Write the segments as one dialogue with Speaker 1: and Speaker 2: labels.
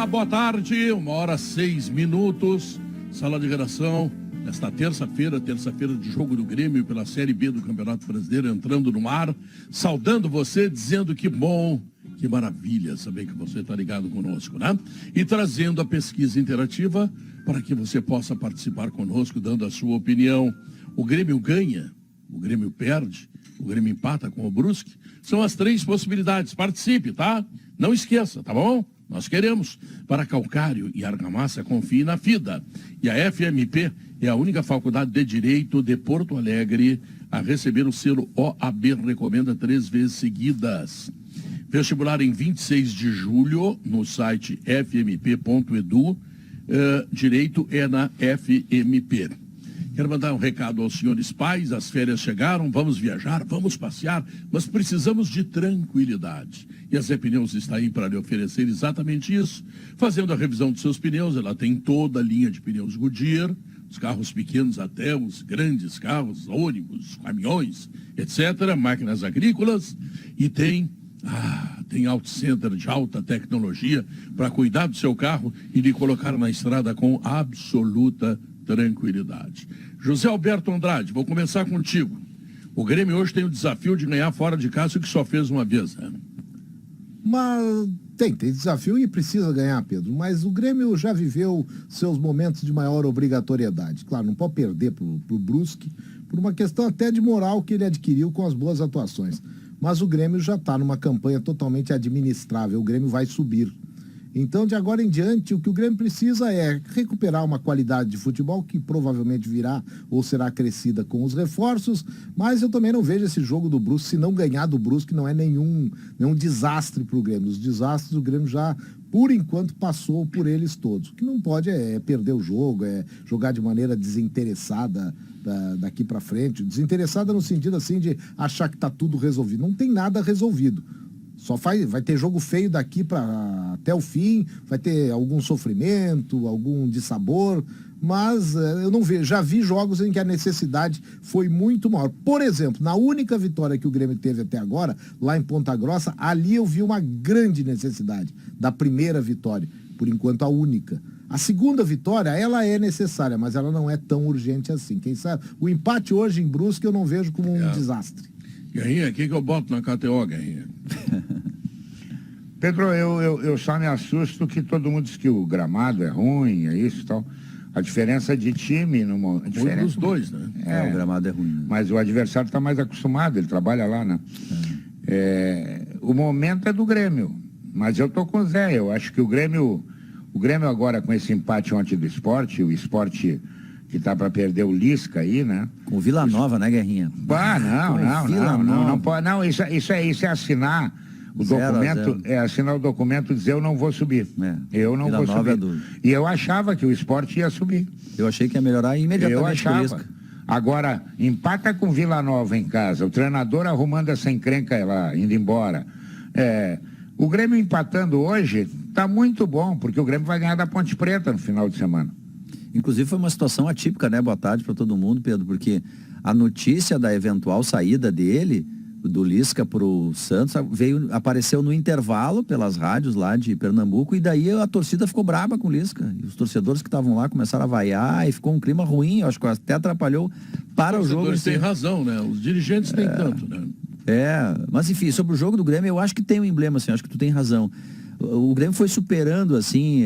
Speaker 1: Olá, boa tarde, 1h06, sala de redação, nesta terça-feira de jogo do Grêmio pela Série B do Campeonato Brasileiro, entrando no ar, saudando você, dizendo que bom, que maravilha saber que você está ligado conosco, né? E trazendo a pesquisa interativa para que você possa participar conosco, dando a sua opinião. O Grêmio ganha, o Grêmio perde, o Grêmio empata com o Brusque, são as 3 possibilidades. Participe, tá? Não esqueça, tá bom? Nós queremos. Para calcário e argamassa, confie na FIDA. E a FMP é a única faculdade de Direito de Porto Alegre a receber o selo OAB Recomenda 3 vezes seguidas. Vestibular em 26 de julho, no site fmp.edu. Direito é na FMP. Quero mandar um recado aos senhores pais, as férias chegaram, vamos viajar, vamos passear, mas precisamos de tranquilidade. E a Zé Pneus está aí para lhe oferecer exatamente isso. Fazendo a revisão dos seus pneus, ela tem toda a linha de pneus Goodyear, os carros pequenos até os grandes carros, ônibus, caminhões, etc., máquinas agrícolas, e tem Auto Center de alta tecnologia para cuidar do seu carro e lhe colocar na estrada com absoluta tranquilidade. José Alberto Andrade, vou começar contigo. O Grêmio hoje tem o desafio de ganhar fora de casa, o que só fez uma vez, né?
Speaker 2: Mas tem desafio e precisa ganhar, Pedro. Mas o Grêmio já viveu seus momentos de maior obrigatoriedade. Claro, não pode perder pro Brusque, por uma questão até de moral que ele adquiriu com as boas atuações. Mas o Grêmio já está numa campanha totalmente administrável. O Grêmio vai subir. Então, de agora em diante, o que o Grêmio precisa é recuperar uma qualidade de futebol que provavelmente virá ou será crescida com os reforços, mas eu também não vejo esse jogo do Brusque, se não ganhar do Brusque, não é nenhum desastre para o Grêmio. Os desastres o Grêmio já, por enquanto, passou por eles todos. O que não pode é perder o jogo, é jogar de maneira desinteressada daqui para frente. Desinteressada no sentido assim de achar que está tudo resolvido. Não tem nada resolvido. Vai ter jogo feio daqui até o fim, vai ter algum sofrimento, algum dissabor, mas eu não vejo. Já vi jogos em que a necessidade foi muito maior. Por exemplo, na única vitória que o Grêmio teve até agora, lá em Ponta Grossa, ali eu vi uma grande necessidade da primeira vitória, por enquanto a única. A segunda vitória, ela é necessária, mas ela não é tão urgente assim. Quem sabe? O empate hoje em Brusque eu não vejo como um desastre.
Speaker 1: Guerrinha, o que eu boto na KTO, Guerrinha?
Speaker 3: Pedro, eu só me assusto que todo mundo diz que o gramado é ruim, é isso e tal. A diferença de time...
Speaker 1: Um dos dois, né?
Speaker 4: O gramado é ruim. Né?
Speaker 3: Mas o adversário está mais acostumado, ele trabalha lá, né? O momento é do Grêmio. Mas eu tô com o Zé, eu acho que o Grêmio agora com esse empate ontem do Sport, o Sport que tá para perder o Lisca aí, né?
Speaker 4: Com o Vila Nova, né, Guerrinha?
Speaker 3: Não pode, não, isso é assinar o documento, assinar o documento e dizer eu não vou subir. Eu não vou subir. E eu achava que o Sport ia subir.
Speaker 4: Eu achei que ia melhorar imediatamente.
Speaker 3: Eu achava. Agora, empata com Vila Nova em casa, o treinador arrumando essa encrenca lá, indo embora. O Grêmio empatando hoje tá muito bom, porque o Grêmio vai ganhar da Ponte Preta no final de semana.
Speaker 4: Inclusive foi uma situação atípica, né? Boa tarde para todo mundo, Pedro, porque a notícia da eventual saída dele, do Lisca pro Santos, apareceu no intervalo pelas rádios lá de Pernambuco, e daí a torcida ficou braba com o Lisca. E os torcedores que estavam lá começaram a vaiar e ficou um clima ruim, eu acho que até atrapalhou para o jogo.
Speaker 1: Os torcedores têm razão, né? Os dirigentes têm tanto, né?
Speaker 4: Mas enfim, sobre o jogo do Grêmio, eu acho que tem um emblema, assim, acho que tu tem razão. O Grêmio foi superando, assim,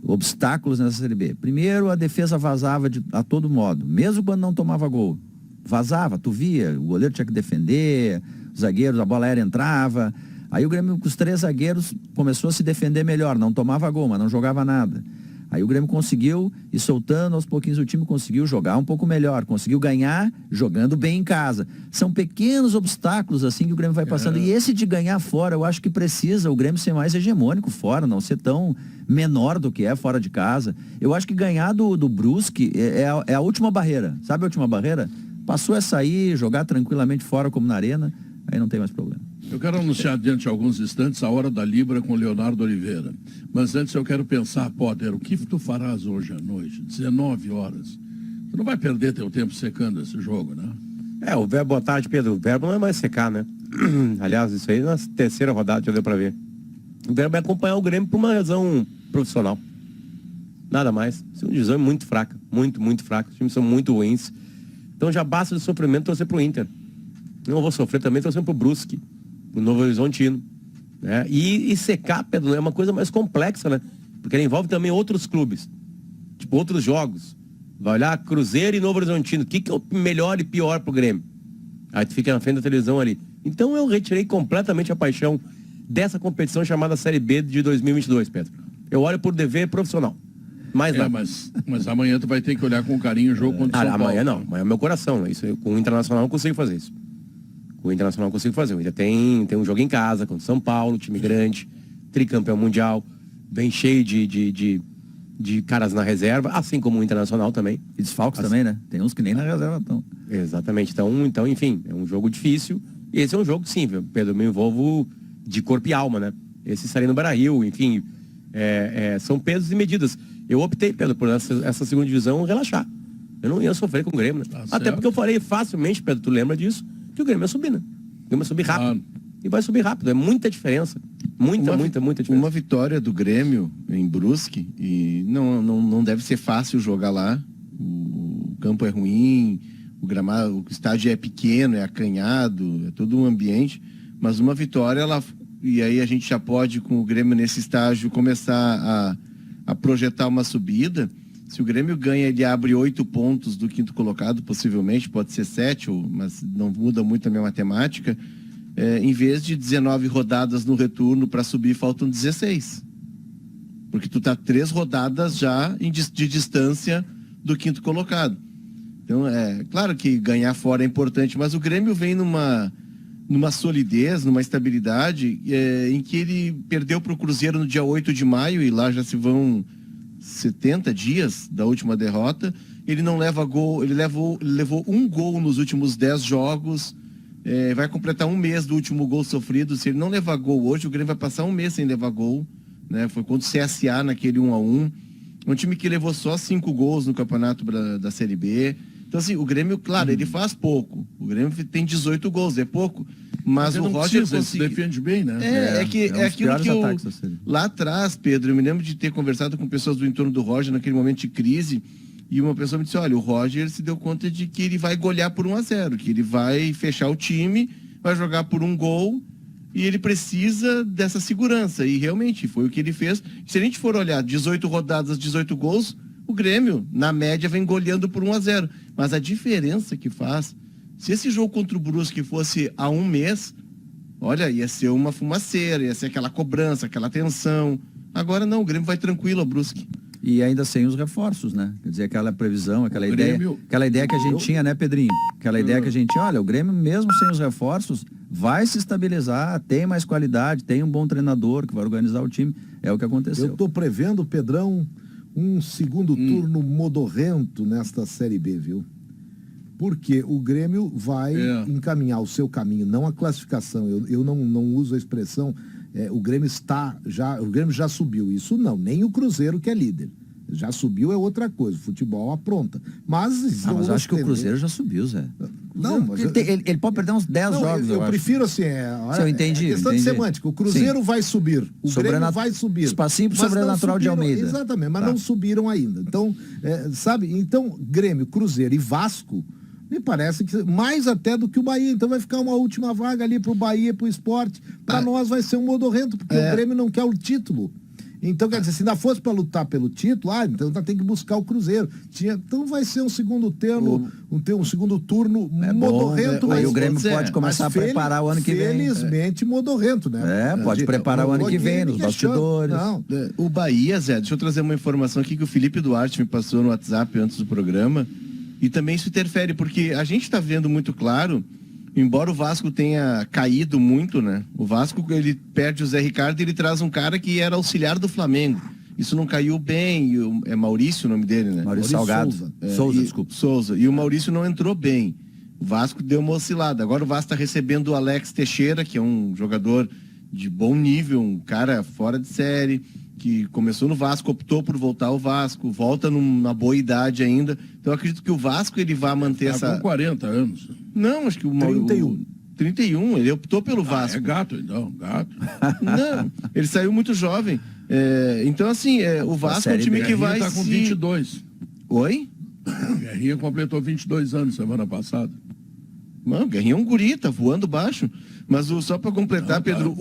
Speaker 4: obstáculos nessa Série B. Primeiro, a defesa vazava a todo modo, mesmo quando não tomava gol. Vazava, tu via, o goleiro tinha que defender, os zagueiros, a bola aérea entrava. Aí o Grêmio, com os 3 zagueiros, começou a se defender melhor, não tomava gol, mas não jogava nada. Aí o Grêmio conseguiu ir soltando, aos pouquinhos o time conseguiu jogar um pouco melhor, conseguiu ganhar jogando bem em casa. São pequenos obstáculos assim que o Grêmio vai passando. E esse de ganhar fora, eu acho que precisa o Grêmio ser mais hegemônico fora, não ser tão menor do que é fora de casa. Eu acho que ganhar do Brusque é a última barreira. Sabe a última barreira? Passou essa aí, jogar tranquilamente fora como na arena, aí não tem mais problema.
Speaker 1: Eu quero anunciar dentro de alguns instantes a Hora da Libra com Leonardo Oliveira. Mas antes eu quero pensar, Potter, o que tu farás hoje à noite? 19 horas. Tu não vai perder teu tempo secando esse jogo, né?
Speaker 5: O verbo, boa tarde, Pedro. O verbo não é mais secar, né? Aliás, isso aí na terceira rodada já deu pra ver. O Grêmio vai acompanhar o Grêmio por uma razão profissional. Nada mais. Segunda divisão é muito fraca. Muito, muito fraca. Os times são muito ruins. Então já basta de sofrimento torcer pro Inter. Não vou sofrer também torcendo pro Brusque, pro Novo Horizontino. Né? E secar, Pedro, é uma coisa mais complexa, né? Porque ela envolve também outros clubes. Tipo, outros jogos. Vai olhar Cruzeiro e Novo Horizontino. O que é o melhor e pior pro Grêmio? Aí tu fica na frente da televisão ali. Então eu retirei completamente a paixão dessa competição chamada Série B de 2022, Pedro. Eu olho por dever profissional. Mais nada.
Speaker 1: Mas amanhã tu vai ter que olhar com carinho o jogo contra o São Paulo.
Speaker 5: Amanhã não. Amanhã é meu coração. Isso, com o Internacional eu não consigo fazer isso. Com o Internacional eu consigo fazer. Ainda tem um jogo em casa contra o São Paulo, time grande, tricampeão mundial, bem cheio de caras na reserva, assim como o Internacional também.
Speaker 4: E desfalques também, né? Tem uns que nem na reserva estão.
Speaker 5: Exatamente. Então, enfim, é um jogo difícil. E esse é um jogo, sim, Pedro, me envolvo de corpo e alma, né? Esse estaria no Beira-Rio, enfim, são pesos e medidas. Eu optei, Pedro, por essa segunda divisão relaxar. Eu não ia sofrer com o Grêmio, né? Até porque eu falei facilmente, Pedro, tu lembra disso, que o Grêmio ia subir, né? O Grêmio ia subir rápido. E vai subir rápido, é muita diferença. Muita diferença.
Speaker 6: Uma vitória do Grêmio em Brusque, e não deve ser fácil jogar lá. O campo é ruim, o gramado, o estádio é pequeno, é acanhado, é todo um ambiente, mas uma vitória, e aí a gente já pode, com o Grêmio nesse estágio, começar a projetar uma subida. Se o Grêmio ganha, ele abre 8 pontos do quinto colocado, possivelmente, pode ser 7, mas não muda muito a minha matemática. Em vez de 19 rodadas no retorno para subir, faltam 16. Porque tu tá 3 rodadas já de distância do quinto colocado. Então, claro que ganhar fora é importante, mas o Grêmio vem numa solidez, numa estabilidade, em que ele perdeu para o Cruzeiro no dia 8 de maio, e lá já se vão 70 dias da última derrota. Ele não leva gol, ele levou um gol nos últimos 10 jogos, vai completar um mês do último gol sofrido. Se ele não levar gol hoje, o Grêmio vai passar um mês sem levar gol, né? Foi contra o CSA naquele 1-1. Um time que levou só 5 gols no campeonato da Série B. Então, assim, o Grêmio, claro, ele faz pouco. O Grêmio tem 18 gols, é pouco. Mas o Roger
Speaker 1: se defende bem, né?
Speaker 6: É aquilo que eu... Lá atrás, Pedro, eu me lembro de ter conversado com pessoas do entorno do Roger naquele momento de crise, e uma pessoa me disse, olha, o Roger se deu conta de que ele vai golear por 1-0, que ele vai fechar o time, vai jogar por 1 gol, e ele precisa dessa segurança. E realmente, foi o que ele fez. Se a gente for olhar 18 rodadas, 18 gols, o Grêmio, na média, vem goleando por 1-0. Mas a diferença que faz, se esse jogo contra o Brusque fosse há um mês, olha, ia ser uma fumaceira, ia ser aquela cobrança, aquela tensão. Agora não, o Grêmio vai tranquilo ao Brusque.
Speaker 4: E ainda sem os reforços, né? Quer dizer, aquela previsão, aquela ideia que a gente tinha, né, Pedrinho? Aquela ideia que a gente tinha, olha, o Grêmio, mesmo sem os reforços, vai se estabilizar, tem mais qualidade, tem um bom treinador que vai organizar o time. É o que aconteceu.
Speaker 2: Eu tô prevendo, Pedrão, um segundo turno modorrento nesta Série B, viu? Porque o Grêmio vai encaminhar o seu caminho, não a classificação. Eu não uso a expressão, o Grêmio já subiu. Isso não, nem o Cruzeiro que é líder. Já subiu é outra coisa, o futebol apronta. Mas
Speaker 4: eu acho que o Cruzeiro já subiu, Zé.
Speaker 2: Não, mas
Speaker 4: ele pode perder uns 10 jogos,
Speaker 2: eu prefiro assim,
Speaker 4: eu entendi.
Speaker 2: Questão de semântica. O Cruzeiro vai subir, o Grêmio vai subir.
Speaker 4: Espacinho pro sobrenatural de Almeida.
Speaker 2: Exatamente, mas não subiram ainda. Então, sabe? Então, Grêmio, Cruzeiro e Vasco, me parece que mais até do que o Bahia. Então vai ficar uma última vaga ali pro Bahia, pro Sport. Para nós vai ser um modorrento, porque o Grêmio não quer o título. Então, quer dizer, se ainda fosse para lutar pelo título, então tem que buscar o Cruzeiro. Então vai ser um segundo turno, um segundo turno modorrento.
Speaker 4: Aí o Grêmio pode começar a preparar o ano que vem.
Speaker 2: Felizmente modorrento, né?
Speaker 4: Pode preparar o ano que vem, nos bastidores.
Speaker 6: O Bahia, Zé, deixa eu trazer uma informação aqui que o Felipe Duarte me passou no WhatsApp antes do programa. E também isso interfere, porque a gente está vendo muito claro, embora o Vasco tenha caído muito, né? O Vasco, ele perde o Zé Ricardo e ele traz um cara que era auxiliar do Flamengo. Isso não caiu bem, é Maurício o nome dele, né?
Speaker 4: Maurício Salgado. Desculpa.
Speaker 6: Souza. E o Maurício não entrou bem. O Vasco deu uma oscilada. Agora o Vasco está recebendo o Alex Teixeira, que é um jogador de bom nível, um cara fora de série, que começou no Vasco, optou por voltar ao Vasco, volta numa boa idade ainda. Então eu acredito que o Vasco ele vai manter essa...
Speaker 1: com 40 anos.
Speaker 6: Não, acho que o
Speaker 2: 31.
Speaker 6: 31, ele optou pelo
Speaker 1: Ah,
Speaker 6: Vasco.
Speaker 1: é gato, então, gato.
Speaker 6: Não, ele saiu muito jovem. Então, assim, o Vasco é um
Speaker 4: Série
Speaker 6: time
Speaker 4: B.
Speaker 6: que
Speaker 1: Guerrinha
Speaker 6: vai
Speaker 1: tá com
Speaker 6: se...
Speaker 1: 22.
Speaker 6: Oi?
Speaker 1: Guerrinha completou 22 anos semana passada.
Speaker 6: Não, o Guerrinha é um guri, tá voando baixo. Mas só para completar, Pedro,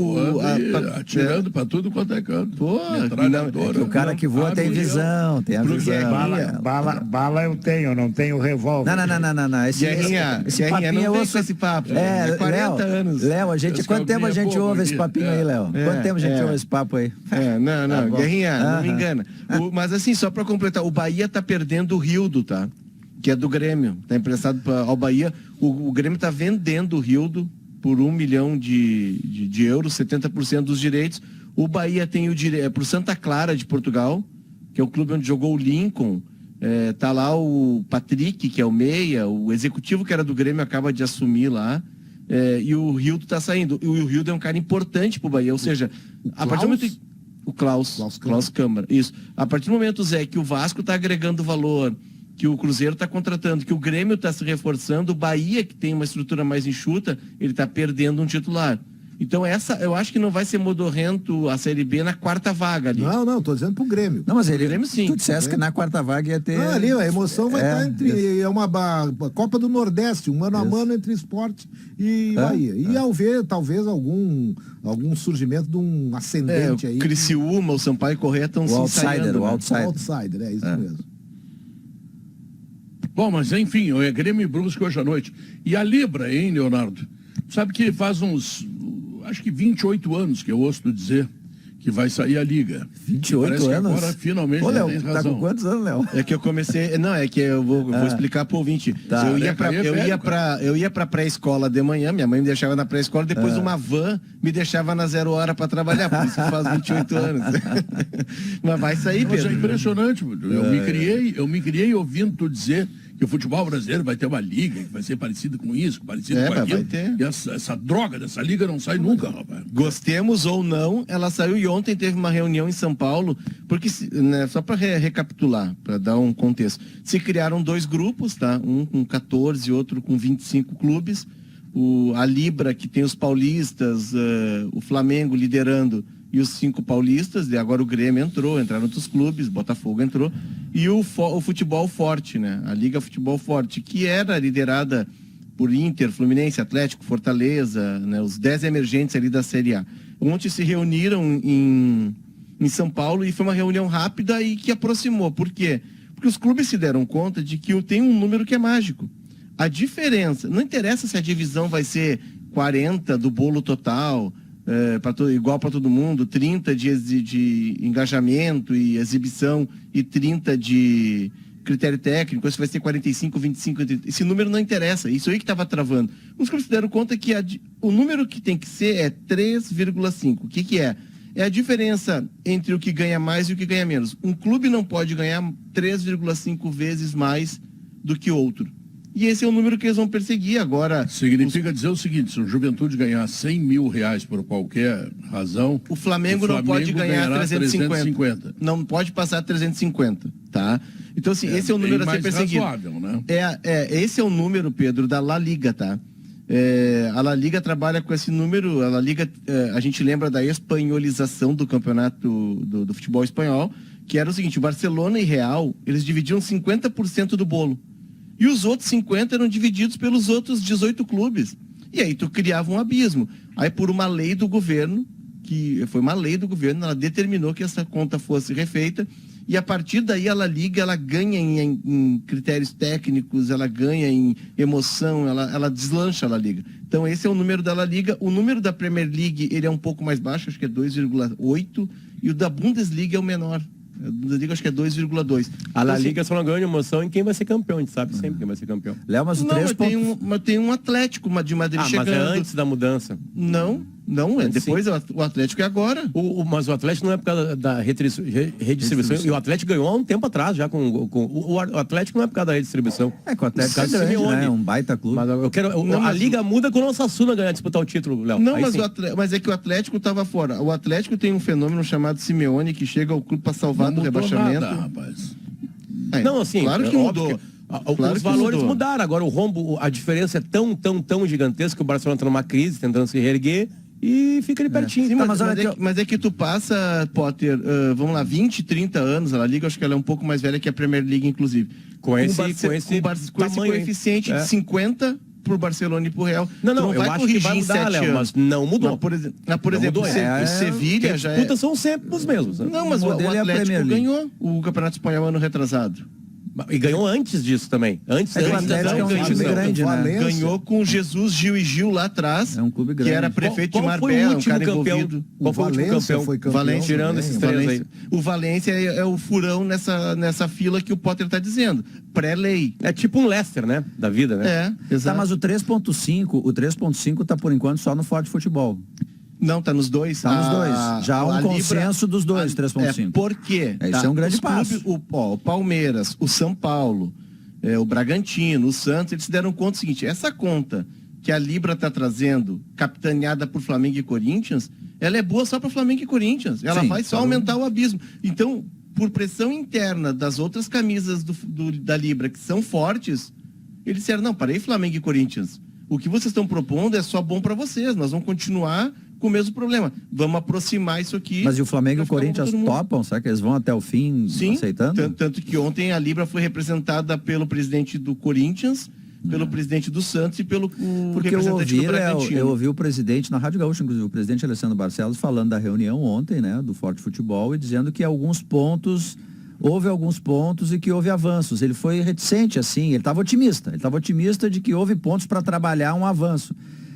Speaker 1: atirando para tudo quanto é canto.
Speaker 6: Pô,
Speaker 1: metralhadora.
Speaker 4: O cara que voa tem visão, tem a
Speaker 6: Pro
Speaker 4: visão.
Speaker 6: Guerrinha.
Speaker 3: Bala eu tenho, não tenho revólver.
Speaker 4: Não.
Speaker 6: Guerrinha,
Speaker 4: papinho
Speaker 6: não
Speaker 4: é
Speaker 6: vem
Speaker 4: osso.
Speaker 6: com esse papo.
Speaker 4: É,
Speaker 6: 40 anos.
Speaker 4: Léo,
Speaker 1: Esse
Speaker 4: quanto tempo a
Speaker 1: Calvinho é
Speaker 4: gente
Speaker 1: bobo
Speaker 4: ouve esse
Speaker 1: aqui.
Speaker 4: papinho aí, Léo? Quanto tempo a gente ouve esse papo aí?
Speaker 6: Não,
Speaker 4: bom.
Speaker 6: Guerrinha, não me
Speaker 4: Aham.
Speaker 6: engana. Mas assim, só para completar, o Bahia tá perdendo o Rildo, tá? Que é do Grêmio, tá emprestado ao Bahia. O Grêmio tá vendendo o Rildo por 1 milhão de euros, 70% dos direitos. O Bahia tem o direito pro Santa Clara de Portugal, que é o clube onde jogou o Lincoln. Tá lá o Patrick, que é o meia, o executivo que era do Grêmio acaba de assumir lá. E o Rildo tá saindo. E o Rildo é um cara importante pro Bahia, ou seja, a partir do momento... O Klaus Câmara, isso. A partir do momento, Zé, que o Vasco tá agregando valor, que o Cruzeiro está contratando, que o Grêmio está se reforçando, o Bahia, que tem uma estrutura mais enxuta, ele está perdendo um titular. Então eu acho que não vai ser modorrento a Série B na quarta vaga ali.
Speaker 2: Não, tô dizendo pro Grêmio.
Speaker 4: Não, mas ele,
Speaker 6: Grêmio, sim.
Speaker 4: tu disseste que na quarta vaga ia ter...
Speaker 2: Não, ali a emoção vai estar entre... É uma Copa do Nordeste, um mano a mano entre esporte e Bahia. E ao ver, talvez, algum surgimento de um ascendente aí.
Speaker 6: O Criciúma, o Sampaio Corrêa estão se ensaiando.
Speaker 4: O outsider.
Speaker 2: Outsider, é isso mesmo.
Speaker 1: Bom, mas enfim, é Grêmio e Brusque hoje à noite. E a Libra, hein, Leonardo? Sabe que faz uns, acho que 28 anos que eu ouço tu dizer que vai sair a Liga.
Speaker 4: 28
Speaker 1: Parece que
Speaker 4: anos?
Speaker 1: agora finalmente
Speaker 4: Ô, Léo,
Speaker 1: tem
Speaker 4: tá
Speaker 1: razão.
Speaker 4: com quantos anos, Léo?
Speaker 6: É que eu comecei. Não, é que eu vou explicar pro ouvinte.
Speaker 4: Tá.
Speaker 6: Eu ia pra pré-escola de manhã, minha mãe me deixava na pré-escola, depois uma van me deixava na 0 hora pra trabalhar, por isso que faz 28 anos. Mas vai sair,
Speaker 1: Mas
Speaker 6: Pedro.
Speaker 1: é impressionante, eu me criei ouvindo tu dizer que o futebol brasileiro vai ter uma liga que vai ser parecida com isso, parecida com aquilo.
Speaker 6: vai ter.
Speaker 1: E essa droga dessa liga não sai nunca, rapaz.
Speaker 6: Gostemos ou não, ela saiu e ontem teve uma reunião em São Paulo, porque, né, só para recapitular, para dar um contexto, se criaram 2 grupos, tá? Um com 14 e outro com 25 clubes. A Libra, que tem os paulistas, o Flamengo liderando, e os 5 paulistas, e agora o Grêmio entraram outros clubes, Botafogo entrou, e o futebol forte, né? A Liga Futebol Forte, que era liderada por Inter, Fluminense, Atlético, Fortaleza, né? Os 10 emergentes ali da Série A. Ontem se reuniram em São Paulo e foi uma reunião rápida e que aproximou. Por quê? Porque os clubes se deram conta de que tem um número que é mágico. A diferença, não interessa se a divisão vai ser 40 do bolo total, igual para todo mundo, 30 de engajamento e exibição e 30 de critério técnico, se vai ser 45, 25, 30. Esse número não interessa, isso aí que estava travando. Os clubes se deram conta que o número que tem que ser é 3,5. O que é? É a diferença entre o que ganha mais e o que ganha menos. Um clube não pode ganhar 3,5 vezes mais do que outro. E esse é o número que eles vão perseguir agora.
Speaker 1: Significa dizer o seguinte, se o Juventude ganhar 100 mil reais por qualquer razão...
Speaker 6: O Flamengo não pode ganhar 350. Não pode passar 350, tá? Então, assim, esse é o número a ser perseguido.
Speaker 1: Razoável, né?
Speaker 6: Esse é o número, Pedro, da La Liga, tá? A La Liga trabalha com esse número. A La Liga, a gente lembra da espanholização do campeonato do futebol espanhol, que era o seguinte, o Barcelona e Real, eles dividiam 50% do bolo. E os outros 50 eram divididos pelos outros 18 clubes. E aí tu criava um abismo. Aí por uma lei do governo, ela determinou que essa conta fosse refeita. E a partir daí a La Liga, ela ganha em critérios técnicos, ela ganha em emoção, ela deslancha a La Liga. Então esse é o número da La Liga. O número da Premier League, ele é um pouco mais baixo, acho que é 2,8. E o da Bundesliga é o menor. A Bundesliga acho que é 2,2.
Speaker 5: A La Liga só não ganha emoção em quem vai ser campeão. A gente sabe sempre quem vai ser campeão.
Speaker 4: Léo, mas o 3 pontos...
Speaker 6: mas tem um Atlético de Madrid chegando.
Speaker 5: Mas é antes da mudança.
Speaker 6: Não, depois o Atlético é agora.
Speaker 5: Mas o Atlético não é por causa da redistribuição. E o Atlético ganhou há um tempo atrás já o Atlético não é por causa da redistribuição.
Speaker 4: É que o Atlético
Speaker 5: é
Speaker 4: é grande,
Speaker 5: Simeone.
Speaker 4: né? Um baita clube.
Speaker 5: Mas eu quero... a Liga muda quando o Osasuna ganhar disputar o título, Léo.
Speaker 6: Não,
Speaker 5: Aí
Speaker 6: mas é que o Atlético estava fora. O Atlético tem um fenômeno chamado Simeone que chega ao clube para salvar do rebaixamento.
Speaker 1: Nada, rapaz.
Speaker 5: Não, assim,
Speaker 6: claro que
Speaker 5: é
Speaker 6: mudou.
Speaker 5: óbvio
Speaker 6: Claro
Speaker 5: Os
Speaker 6: que
Speaker 5: valores
Speaker 6: mudou.
Speaker 5: mudaram. Agora o rombo, a diferença é tão gigantesca que o Barcelona está numa crise, tentando se reerguer e fica ali pertinho.
Speaker 6: Sim,
Speaker 4: Tá,
Speaker 6: mas,
Speaker 4: mas olha
Speaker 6: mas é
Speaker 4: aqui,
Speaker 6: que, mas é que tu passa, Potter, vamos lá, 20, 30 anos, a La Liga, acho que ela é um pouco mais velha que a Premier League, inclusive.
Speaker 5: Com esse
Speaker 6: Com esse coeficiente de 50 pro Barcelona e pro Real.
Speaker 5: Não,
Speaker 6: tu
Speaker 5: eu
Speaker 6: vai
Speaker 5: acho que
Speaker 6: corrigir
Speaker 5: vai
Speaker 6: em
Speaker 5: mudar,
Speaker 6: 7
Speaker 5: Léo,
Speaker 6: anos.
Speaker 5: mas não mudou.
Speaker 6: Por
Speaker 5: Não
Speaker 6: exemplo,
Speaker 5: mudou,
Speaker 6: o Sevilha
Speaker 5: As
Speaker 6: já é...
Speaker 5: disputas são sempre os mesmos. Né?
Speaker 6: Não, mas o
Speaker 4: modelo é a
Speaker 6: Atlético
Speaker 4: Premier League.
Speaker 6: ganhou o Campeonato Espanhol ano retrasado.
Speaker 5: E ganhou antes disso também. Antes,
Speaker 4: É que o
Speaker 5: antes
Speaker 4: Atlético é um
Speaker 5: ganhou.
Speaker 4: time grande, né?
Speaker 2: Valência.
Speaker 6: Ganhou com Jesus, Gil e Gil lá atrás.
Speaker 4: É um clube
Speaker 6: Que
Speaker 4: grande.
Speaker 6: era prefeito
Speaker 5: Qual
Speaker 6: de
Speaker 5: foi o
Speaker 6: Marbella, um
Speaker 5: último
Speaker 6: cara
Speaker 5: campeão?
Speaker 6: envolvido.
Speaker 5: Qual foi o último
Speaker 2: Valência
Speaker 5: campeão?
Speaker 2: foi campeão
Speaker 6: Valência,
Speaker 5: tirando
Speaker 2: também.
Speaker 5: esses três aí.
Speaker 6: O Valência é o furão nessa fila que o Potter está dizendo. Pré-lei.
Speaker 5: É tipo um Leicester, né? Da vida, né?
Speaker 6: É,
Speaker 4: Tá,
Speaker 6: exato.
Speaker 4: mas o 3.5 tá por enquanto só no Forte Futebol.
Speaker 6: Não, tá nos dois.
Speaker 4: Tá nos dois. Já há um consenso dos dois, 3.5.
Speaker 6: Por quê?
Speaker 4: Isso é um grande
Speaker 6: Os clubes,
Speaker 4: passo.
Speaker 6: o Palmeiras, o São Paulo, o Bragantino, o Santos, eles se deram conta do seguinte, essa conta que a Libra está trazendo, capitaneada por Flamengo e Corinthians, ela é boa só para Flamengo e Corinthians. Ela
Speaker 4: Sim,
Speaker 6: vai só
Speaker 4: claro.
Speaker 6: aumentar o abismo. Então, por pressão interna das outras camisas da Libra que são fortes, eles disseram, não, parei Flamengo e Corinthians. O que vocês estão propondo é só bom para vocês. Nós vamos continuar com o mesmo problema. Vamos aproximar isso aqui.
Speaker 4: Mas e o Flamengo e o
Speaker 6: pra ficar bom pra
Speaker 4: Corinthians
Speaker 6: todo mundo.
Speaker 4: topam? Será que eles vão até o fim
Speaker 6: Sim,
Speaker 4: aceitando?
Speaker 6: tanto que ontem a Libra foi representada pelo presidente do Corinthians, pelo presidente do Santos e pelo o
Speaker 4: Porque eu
Speaker 6: representante
Speaker 4: ouvi,
Speaker 6: do
Speaker 4: Léo,
Speaker 6: Bragantino.
Speaker 4: eu ouvi o presidente, na Rádio Gaúcha, inclusive, o presidente Alessandro Barcelos, falando da reunião ontem, né, do Forte Futebol, e dizendo que houve alguns pontos e que houve avanços. Ele foi reticente, assim, ele estava otimista de que houve pontos para trabalhar um avanço.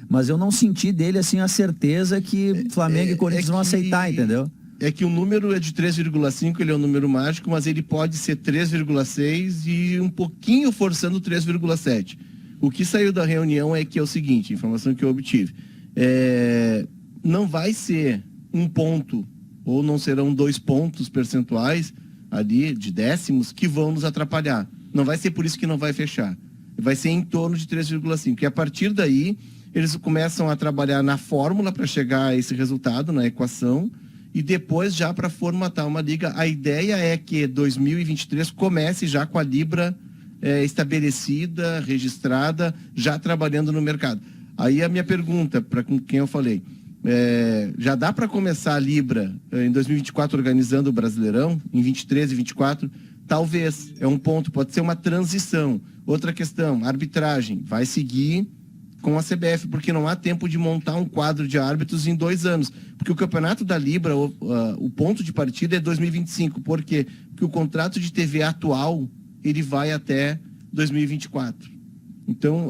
Speaker 4: Mas eu não senti dele, assim, a certeza que Flamengo e Corinthians vão aceitar, entendeu?
Speaker 6: É que o número é de 3,5, ele é um número mágico, mas ele pode ser 3,6 e um pouquinho forçando 3,7. O que saiu da reunião é que é o seguinte, informação que eu obtive. Não vai ser um ponto, ou não serão 2 pontos percentuais ali, de décimos, que vão nos atrapalhar. Não vai ser por isso que não vai fechar. Vai ser em torno de 3,5. E a partir daí, eles começam a trabalhar na fórmula para chegar a esse resultado, na equação, e depois já para formatar uma liga. A ideia é que 2023 comece já com a Libra estabelecida, registrada, já trabalhando no mercado. Aí a minha pergunta, para quem eu falei, já dá para começar a Libra em 2024 organizando o Brasileirão, em 23 e 24? Talvez, é um ponto, pode ser uma transição. Outra questão, arbitragem, vai seguir com a CBF, porque não há tempo de montar um quadro de árbitros em 2 anos. Porque o campeonato da Libra, o ponto de partida é 2025. Por quê? Porque o contrato de TV atual, ele vai até 2024. Então,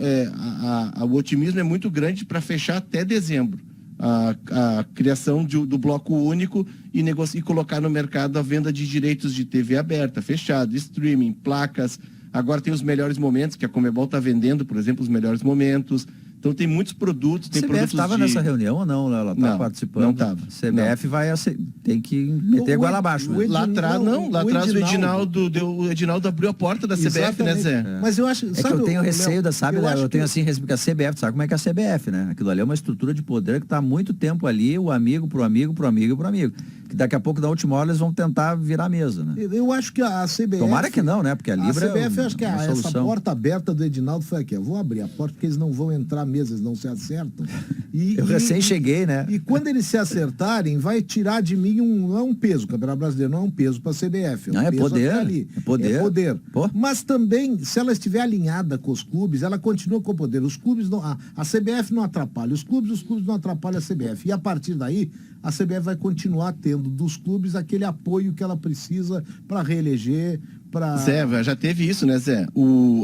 Speaker 6: o otimismo é muito grande para fechar até dezembro. A criação do bloco único e colocar no mercado a venda de direitos de TV aberta, fechado, streaming, placas. Agora tem os melhores momentos, que a Conmebol está vendendo, por exemplo, os melhores momentos. Então tem muitos produtos. Tem
Speaker 4: A CBF
Speaker 6: produtos
Speaker 4: estava nessa reunião ou não? Ela está
Speaker 6: Não,
Speaker 4: participando?
Speaker 6: não estava.
Speaker 4: A CBF tem que meter a goela abaixo. Né?
Speaker 6: Lá atrás o Edinaldo abriu a porta da CBF, né, Zé?
Speaker 2: Mas eu acho...
Speaker 4: É que eu tenho receio da, sabe,
Speaker 2: eu
Speaker 4: Léo,
Speaker 2: acho
Speaker 4: eu tenho
Speaker 2: que-
Speaker 4: assim, porque a CBF, sabe como é que é a CBF, né? Aquilo ali é uma estrutura de poder que está há muito tempo ali, o amigo pro amigo, pro amigo, pro amigo. Que daqui a pouco, da última hora, eles vão tentar virar a mesa, né?
Speaker 2: Eu acho que a CBF...
Speaker 4: Tomara que não, né? Porque a Libra
Speaker 2: CBF, eu acho que
Speaker 4: uma
Speaker 2: essa
Speaker 4: solução.
Speaker 2: porta aberta do Edinaldo foi aqui. Eu vou abrir a porta porque eles não vão entrar mesmo, eles não se acertam.
Speaker 4: Eu recém cheguei, né?
Speaker 2: E quando eles se acertarem, vai tirar de mim não é um peso. O Campeonato Brasileiro não é um peso para a CBF.
Speaker 4: Não, é
Speaker 2: peso
Speaker 4: poder,
Speaker 2: até ali.
Speaker 4: é poder.
Speaker 2: É poder.
Speaker 4: Pô.
Speaker 2: Mas também, se ela estiver alinhada com os clubes, ela continua com o poder. Os clubes não... A CBF não atrapalha os clubes não atrapalham a CBF. E a partir daí, a CBF vai continuar tendo dos clubes aquele apoio que ela precisa para reeleger, para...
Speaker 6: Zé, já teve isso, né, Zé?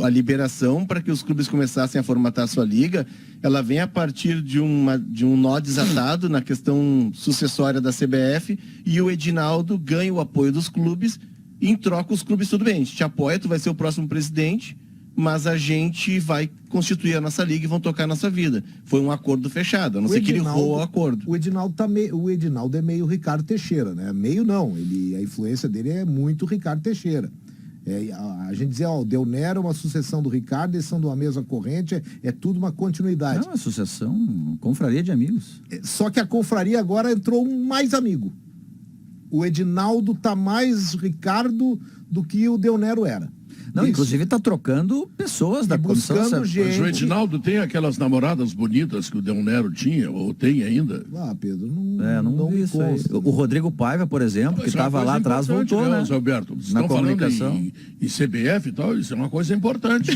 Speaker 6: A liberação para que os clubes começassem a formatar a sua liga, ela vem a partir de um nó desatado na questão sucessória da CBF, e o Edinaldo ganha o apoio dos clubes, e em troca os clubes, tudo bem, a gente te apoia, tu vai ser o próximo presidente, mas a gente vai constituir a nossa liga e vão tocar a nossa vida. Foi um acordo fechado, a não ser que ele errou o acordo.
Speaker 2: O Edinaldo é meio Ricardo Teixeira, né? Meio não, a influência dele é muito Ricardo Teixeira. A gente dizia, o Del Nero é uma sucessão do Ricardo, eles são de uma mesma corrente, é tudo uma continuidade.
Speaker 4: Não, associação, confraria de amigos.
Speaker 2: Só que a confraria agora entrou um mais amigo. O Edinaldo tá mais Ricardo do que o Del Nero era.
Speaker 4: Não,
Speaker 2: Isso.
Speaker 4: inclusive está trocando pessoas da comissão.
Speaker 2: buscando
Speaker 1: Mas
Speaker 2: gente.
Speaker 1: o Edinaldo tem aquelas namoradas bonitas que o Del Nero tinha, ou tem ainda?
Speaker 2: Ah, Pedro, não,
Speaker 4: Não vi
Speaker 2: me
Speaker 4: isso aí.
Speaker 2: consta.
Speaker 4: O Rodrigo Paiva, por exemplo, que
Speaker 1: Isso é uma
Speaker 4: estava
Speaker 1: coisa
Speaker 4: lá atrás,
Speaker 1: importante,
Speaker 4: voltou, né?
Speaker 1: Zé Alberto? Vocês
Speaker 4: Na
Speaker 1: estão falando
Speaker 4: comunicação.
Speaker 1: em CBF e tal, isso é uma coisa importante.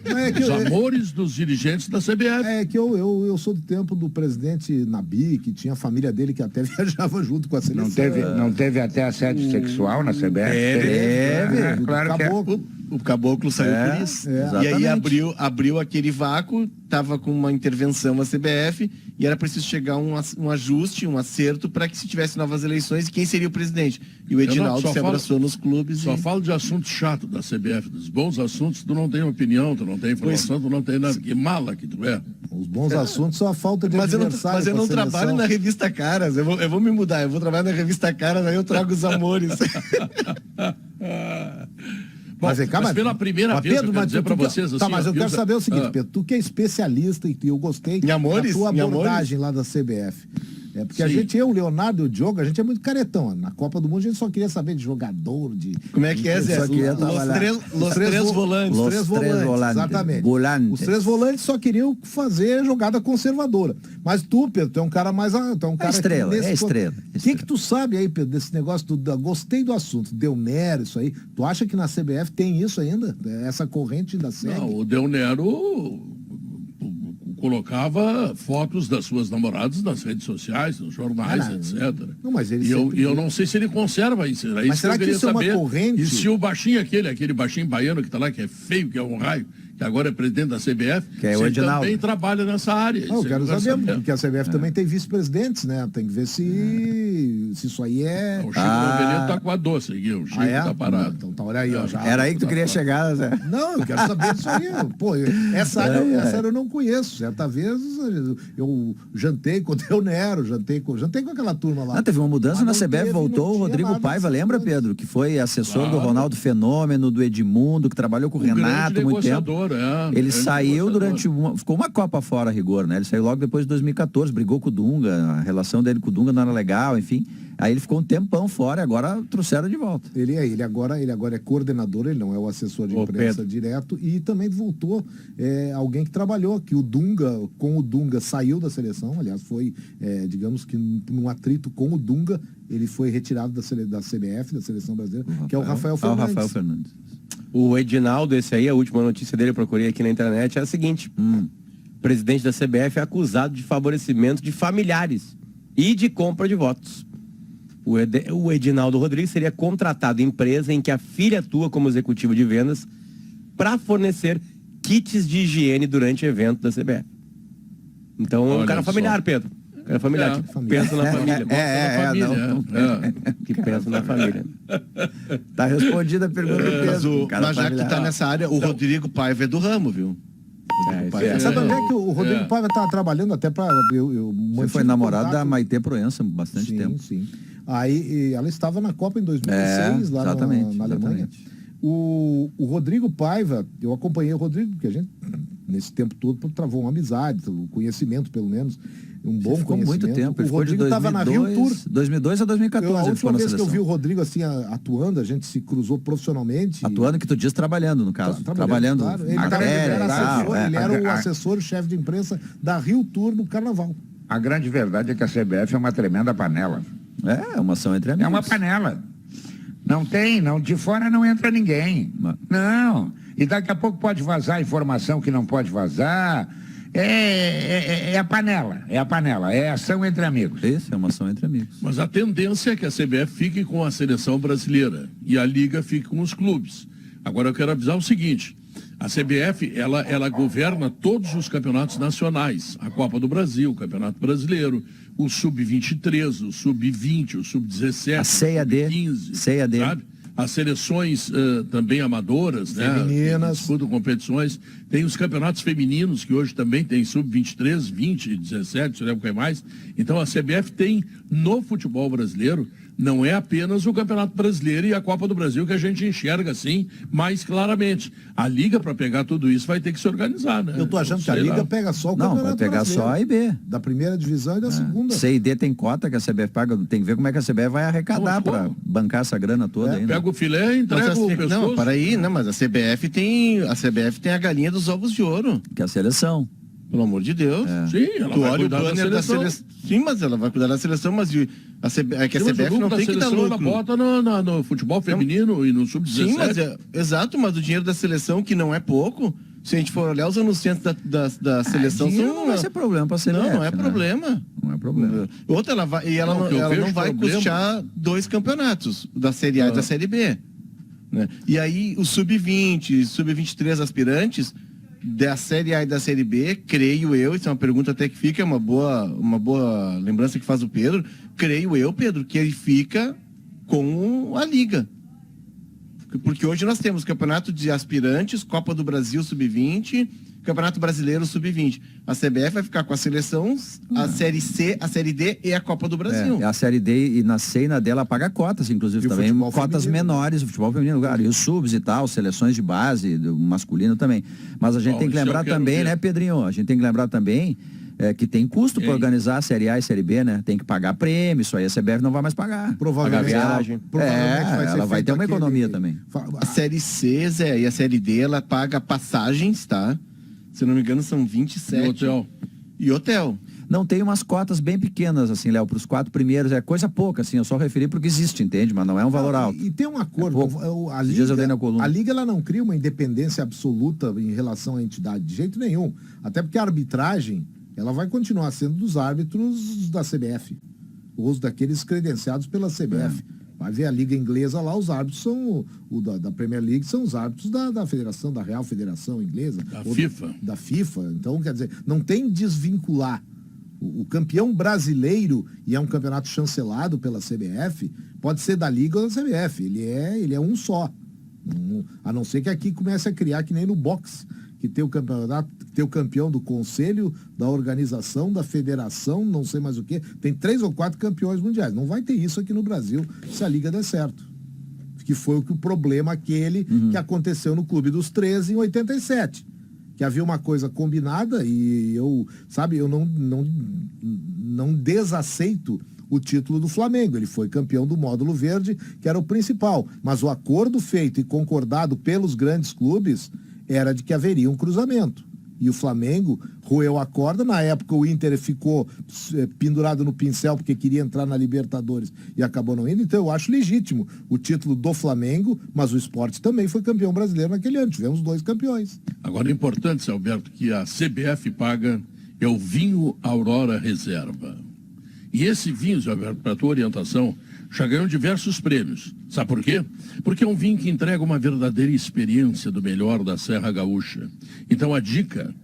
Speaker 2: É que
Speaker 1: Os
Speaker 2: eu-
Speaker 1: amores dos dirigentes da CBF.
Speaker 2: É que eu sou do tempo do presidente Nabi, que tinha a família dele que até viajava junto com a seleção.
Speaker 3: Não teve até assédio sexual na CBF?
Speaker 2: Teve,
Speaker 3: claro que é.
Speaker 2: Caboclo.
Speaker 6: O Caboclo saiu por isso.
Speaker 2: é.
Speaker 6: E aí
Speaker 4: Exatamente.
Speaker 6: abriu aquele vácuo, tava com uma intervenção a CBF e era preciso chegar um ajuste, um acerto para que se tivesse novas eleições e quem seria o presidente. E o Edinaldo
Speaker 1: só
Speaker 6: se abraçou nos clubes.
Speaker 1: Só falo de assunto chato da CBF, dos bons assuntos, tu não tem opinião, tu não tem informação, tu não tem nada. Que mala que tu é.
Speaker 2: Os bons assuntos são a falta de
Speaker 6: Mas eu
Speaker 2: adversário
Speaker 6: não
Speaker 2: pra seleção.
Speaker 6: trabalho na revista Caras, eu vou me mudar, eu vou trabalhar na revista Caras, aí eu trago os amores.
Speaker 1: Bom,
Speaker 2: Mas,
Speaker 1: pela primeira vez, eu quero dizer para vocês
Speaker 2: Tá,
Speaker 1: assim,
Speaker 2: mas eu
Speaker 1: ó,
Speaker 2: quero
Speaker 1: Zé-
Speaker 2: saber o seguinte,
Speaker 1: Ah.
Speaker 2: Pedro, tu que é especialista e eu gostei
Speaker 6: Em amores?
Speaker 2: da tua
Speaker 6: Em
Speaker 2: abordagem lá da CBF. É porque a
Speaker 1: Sim.
Speaker 2: gente, o Leonardo e o Diogo, a gente é muito caretão. Na Copa do Mundo a gente só queria saber de jogador, de...
Speaker 6: Como é que é, Zé?
Speaker 4: Só queria
Speaker 6: Os
Speaker 4: trabalhar.
Speaker 6: três volantes.
Speaker 2: Os
Speaker 4: Los
Speaker 2: três
Speaker 4: tres
Speaker 2: volantes,
Speaker 4: volantes.
Speaker 2: exatamente.
Speaker 4: Volantes.
Speaker 2: Os três volantes só queriam fazer jogada conservadora. Mas tu, Pedro, tu é um cara mais... Tu é um cara
Speaker 4: estrela,
Speaker 2: que nesse
Speaker 4: é estrela,
Speaker 2: O que tu sabe aí, Pedro, desse negócio gostei do assunto, Del Nero, isso aí. Tu acha que na CBF tem isso ainda? Essa corrente da segue?
Speaker 1: Não, o Del Nero colocava fotos das suas namoradas nas redes sociais, nos jornais,
Speaker 2: Ah, não.
Speaker 1: etc.
Speaker 2: Não, mas ele
Speaker 1: e eu,
Speaker 2: sempre-
Speaker 1: e eu não sei se ele conserva isso. Era isso
Speaker 2: será
Speaker 1: eu
Speaker 2: que
Speaker 1: queria
Speaker 2: isso é uma
Speaker 1: saber.
Speaker 2: corrente?
Speaker 1: E se o baixinho aquele baixinho baiano que está lá, que é feio, que é um raio, que agora é presidente da CBF,
Speaker 4: Que é
Speaker 1: se
Speaker 4: o
Speaker 1: ele
Speaker 4: Edinaldo.
Speaker 1: também trabalha nessa área.
Speaker 2: Não, eu
Speaker 1: Isso
Speaker 2: quero
Speaker 1: eu
Speaker 2: saber, porque a CBF também tem vice-presidentes, né? Tem que ver se isso aí é...
Speaker 1: O Chico Noveleta tá com a doce aqui, o Chico tá parado.
Speaker 2: Então tá, olha aí, ó. Já...
Speaker 4: Era aí que tu queria chegar, Zé.
Speaker 2: Não, eu quero saber disso aí. Pô, essa área eu não conheço. Certa vez eu jantei com o Del Nero, jantei com aquela turma lá.
Speaker 4: Não, teve uma mudança
Speaker 2: Mas
Speaker 4: na
Speaker 2: não
Speaker 4: CBF,
Speaker 2: teve,
Speaker 4: voltou
Speaker 2: não
Speaker 4: o
Speaker 2: tinha
Speaker 4: Rodrigo
Speaker 2: nada
Speaker 4: Paiva,
Speaker 2: dessas
Speaker 4: lembra,
Speaker 2: coisas.
Speaker 4: Pedro? Que foi assessor do
Speaker 1: Claro.
Speaker 4: Ronaldo Fenômeno, do Edmundo, que trabalhou com o
Speaker 1: Um
Speaker 4: Renato
Speaker 1: grande
Speaker 4: muito tempo.
Speaker 1: negociador,
Speaker 4: Ele
Speaker 1: grande
Speaker 4: saiu
Speaker 1: negociador.
Speaker 4: durante ficou uma Copa fora a rigor, né? Ele saiu logo depois de 2014, brigou com o Dunga, a relação dele com o Dunga não era legal, enfim. Aí ele ficou um tempão fora e agora trouxeram de volta.
Speaker 2: Ele agora é coordenador, ele não é o assessor de
Speaker 5: Ô,
Speaker 2: imprensa
Speaker 5: Pedro.
Speaker 2: direto, e também voltou alguém que trabalhou, que o Dunga saiu da seleção, aliás, foi, digamos que num atrito com o Dunga, ele foi retirado da CBF, da seleção brasileira, que é o Rafael Fernandes.
Speaker 4: O Rafael Fernandes.
Speaker 5: O Edinaldo, esse aí, a última notícia dele, eu procurei aqui na internet, é a seguinte. O presidente da CBF é acusado de favorecimento de familiares e de compra de votos. O Edinaldo Rodrigues seria contratado em empresa em que a filha atua como executivo de vendas para fornecer kits de higiene durante evento da CBF. Então, é um
Speaker 1: Olha
Speaker 5: cara
Speaker 1: só.
Speaker 5: familiar, Pedro. Um cara familiar,
Speaker 1: É.
Speaker 5: que pensa na família. Que pensa na família.
Speaker 4: Tá respondida a pergunta do
Speaker 6: Mas,
Speaker 4: Pedro. cara
Speaker 6: mas já que
Speaker 4: familiar.
Speaker 6: tá nessa área, o Rodrigo Paiva é do ramo, viu?
Speaker 5: Isso
Speaker 6: Paiva
Speaker 5: é.
Speaker 2: Sabe onde é que o Rodrigo
Speaker 1: É.
Speaker 2: Paiva tá trabalhando até para...
Speaker 4: Você foi namorado da Maitê Proença bastante
Speaker 2: sim,
Speaker 4: tempo.
Speaker 2: Sim. Aí ela estava na Copa em 2006, lá
Speaker 4: exatamente,
Speaker 2: na Alemanha.
Speaker 4: exatamente.
Speaker 2: O Rodrigo Paiva, eu acompanhei o Rodrigo, porque a gente, nesse tempo todo, travou uma amizade, o conhecimento, pelo menos, um bom
Speaker 4: Ficou
Speaker 2: conhecimento.
Speaker 4: muito tempo. Ele
Speaker 2: O
Speaker 4: ficou de
Speaker 2: Rodrigo estava na Rio Tour.
Speaker 4: 2002 a 2014
Speaker 2: A
Speaker 4: ele
Speaker 2: última
Speaker 4: ficou na
Speaker 2: vez que eu
Speaker 4: seleção.
Speaker 2: vi o Rodrigo assim atuando, a gente se cruzou profissionalmente.
Speaker 4: Atuando que tu diz trabalhando, no caso. Trabalhando
Speaker 2: claro. Ele,
Speaker 4: matéria
Speaker 2: era
Speaker 4: e tal,
Speaker 2: assessor, ele era o
Speaker 3: a-
Speaker 2: assessor, o chefe de imprensa da Rio Tour no Carnaval.
Speaker 3: A grande verdade é que a CBF é uma tremenda panela.
Speaker 4: É uma ação entre amigos.
Speaker 3: É uma panela. Não tem, não, de fora não entra ninguém. Não. E daqui a pouco pode vazar informação que não pode vazar. É a panela, é ação entre amigos.
Speaker 4: Isso, é uma ação entre amigos.
Speaker 1: Mas a tendência é que a CBF fique com a seleção brasileira e a Liga fique com os clubes. Agora eu quero avisar o seguinte, a CBF, ela governa todos os campeonatos nacionais, a Copa do Brasil, o Campeonato Brasileiro, o Sub-23, o Sub-20, o Sub-17,
Speaker 4: A CAD,
Speaker 1: Sub-15, sabe? As seleções também amadoras, né?
Speaker 2: Femininas.
Speaker 1: Que disputam competições. Tem os campeonatos femininos, que hoje também tem sub-23, 20, 17, não lembro o que mais. Então a CBF tem no futebol brasileiro, não é apenas o Campeonato Brasileiro e a Copa do Brasil que a gente enxerga assim mais claramente. A Liga, para pegar tudo isso, vai ter que se organizar, né?
Speaker 2: Eu tô achando que a
Speaker 1: Sei
Speaker 2: Liga
Speaker 1: lá.
Speaker 2: pega só o
Speaker 4: Não,
Speaker 2: Campeonato
Speaker 4: vai pegar
Speaker 2: Brasileiro,
Speaker 4: só A e B.
Speaker 2: da primeira divisão e da segunda.
Speaker 4: C e D tem cota que a CBF paga, tem que ver como é que a CBF vai arrecadar
Speaker 1: Mas
Speaker 4: para
Speaker 1: como?
Speaker 4: bancar essa grana toda ainda.
Speaker 1: Pega o filé e entrega o pescoço.
Speaker 6: Não, para aí, não, mas a CBF tem a galinha dos ovos de ouro.
Speaker 4: Que é a seleção.
Speaker 6: Pelo amor de Deus.
Speaker 1: Sim, ela
Speaker 6: Tu
Speaker 1: vai
Speaker 6: olha o
Speaker 1: cuidar da
Speaker 6: banner da
Speaker 1: seleção.
Speaker 6: seleção. Sim, mas ela vai cuidar da seleção, mas a CBF não tem que dar
Speaker 1: Ela
Speaker 6: lucro.
Speaker 1: bota no futebol feminino e no sub-17.
Speaker 6: Sim, mas exato, mas o dinheiro da seleção, que não é pouco, se a gente for olhar os anunciantes da seleção,
Speaker 4: Dinheiro
Speaker 6: são,
Speaker 4: não vai ser problema para a CBF.
Speaker 6: não é
Speaker 4: né?
Speaker 6: problema.
Speaker 4: Não é problema.
Speaker 6: Outra, ela vai, e ela
Speaker 1: Não,
Speaker 6: não,
Speaker 1: que eu
Speaker 6: ela
Speaker 1: vejo
Speaker 6: não vai
Speaker 1: problema.
Speaker 6: custear 2 campeonatos, da Série A e da Série B. Né? E aí, o sub-20, sub-23 aspirantes, da Série A e da Série B, creio eu, isso é uma pergunta até que fica, uma boa lembrança que faz o Pedro, creio eu, Pedro, que ele fica com a Liga. Porque hoje nós temos Campeonato de Aspirantes, Copa do Brasil Sub-20, Campeonato Brasileiro Sub-20. A CBF vai ficar com a seleção, a Série C, a Série D e a Copa do Brasil.
Speaker 4: É a Série D e na C e na D ela paga cotas, inclusive
Speaker 2: E o
Speaker 4: também,
Speaker 2: futebol
Speaker 4: cotas
Speaker 2: feminino.
Speaker 4: menores, o futebol feminino, cara, e os subs e tal, seleções de base, do masculino também. Mas a gente
Speaker 1: Bom,
Speaker 4: tem que
Speaker 1: isso eu
Speaker 4: lembrar
Speaker 1: quero
Speaker 4: também,
Speaker 1: ver.
Speaker 4: né, Pedrinho? A gente tem que lembrar também que tem custo para
Speaker 1: Ei.
Speaker 4: organizar a Série A e Série B, né? Tem que pagar prêmio, isso aí a CBF não vai mais pagar.
Speaker 2: Provavelmente,
Speaker 4: Pagar
Speaker 5: viagem.
Speaker 2: provavelmente
Speaker 4: É,
Speaker 2: ser
Speaker 4: ela vai
Speaker 2: feito
Speaker 4: ter uma economia também.
Speaker 6: A Série C, Zé, e a Série D, ela paga passagens, tá? Se eu não me engano, são 27.
Speaker 1: E hotel.
Speaker 6: E hotel.
Speaker 4: Não, tem umas cotas bem pequenas, assim, Léo, para os 4 primeiros, é coisa pouca, assim, eu só referi porque existe, entende? Mas não é um valor alto.
Speaker 2: E tem um acordo.
Speaker 4: É pouco.
Speaker 2: A
Speaker 4: Esses dias eu dei na
Speaker 2: Liga,
Speaker 4: coluna.
Speaker 2: a Liga ela não cria uma independência absoluta em relação à entidade, de jeito nenhum. Até porque a arbitragem, ela vai continuar sendo dos árbitros da CBF. Os daqueles credenciados pela CBF. Vai ver a Liga Inglesa lá, os árbitros são, da Premier League são os árbitros da Federação, da Real Federação Inglesa.
Speaker 1: Da
Speaker 2: ou
Speaker 1: FIFA.
Speaker 2: Da FIFA. Então, quer dizer, não tem desvincular. O campeão brasileiro, e é um campeonato chancelado pela CBF, pode ser da Liga ou da CBF. Ele é um só. A não ser que aqui comece a criar que nem no boxe, que tem o campeonato, tem o campeão do conselho, da organização, da federação, não sei mais o quê. Tem 3 ou 4 campeões mundiais. Não vai ter isso aqui no Brasil se a Liga der certo. Que foi o problema aquele que aconteceu no Clube dos 13 em 87. Que havia uma coisa combinada e eu não desaceito o título do Flamengo. Ele foi campeão do módulo verde, que era o principal. Mas o acordo feito e concordado pelos grandes clubes era de que haveria um cruzamento. E o Flamengo roeu a corda. Na época o Inter ficou pendurado no pincel porque queria entrar na Libertadores e acabou não indo. Então eu acho legítimo o título do Flamengo, mas o Sport também foi campeão brasileiro naquele ano. Tivemos 2 campeões.
Speaker 1: Agora é importante, Zé Alberto, que a CBF paga é o vinho Aurora Reserva. E esse vinho, Zé Alberto, para a tua orientação, já ganhou diversos prêmios. Sabe por quê? Porque é um vinho que entrega uma verdadeira experiência do melhor da Serra Gaúcha. Então a dica,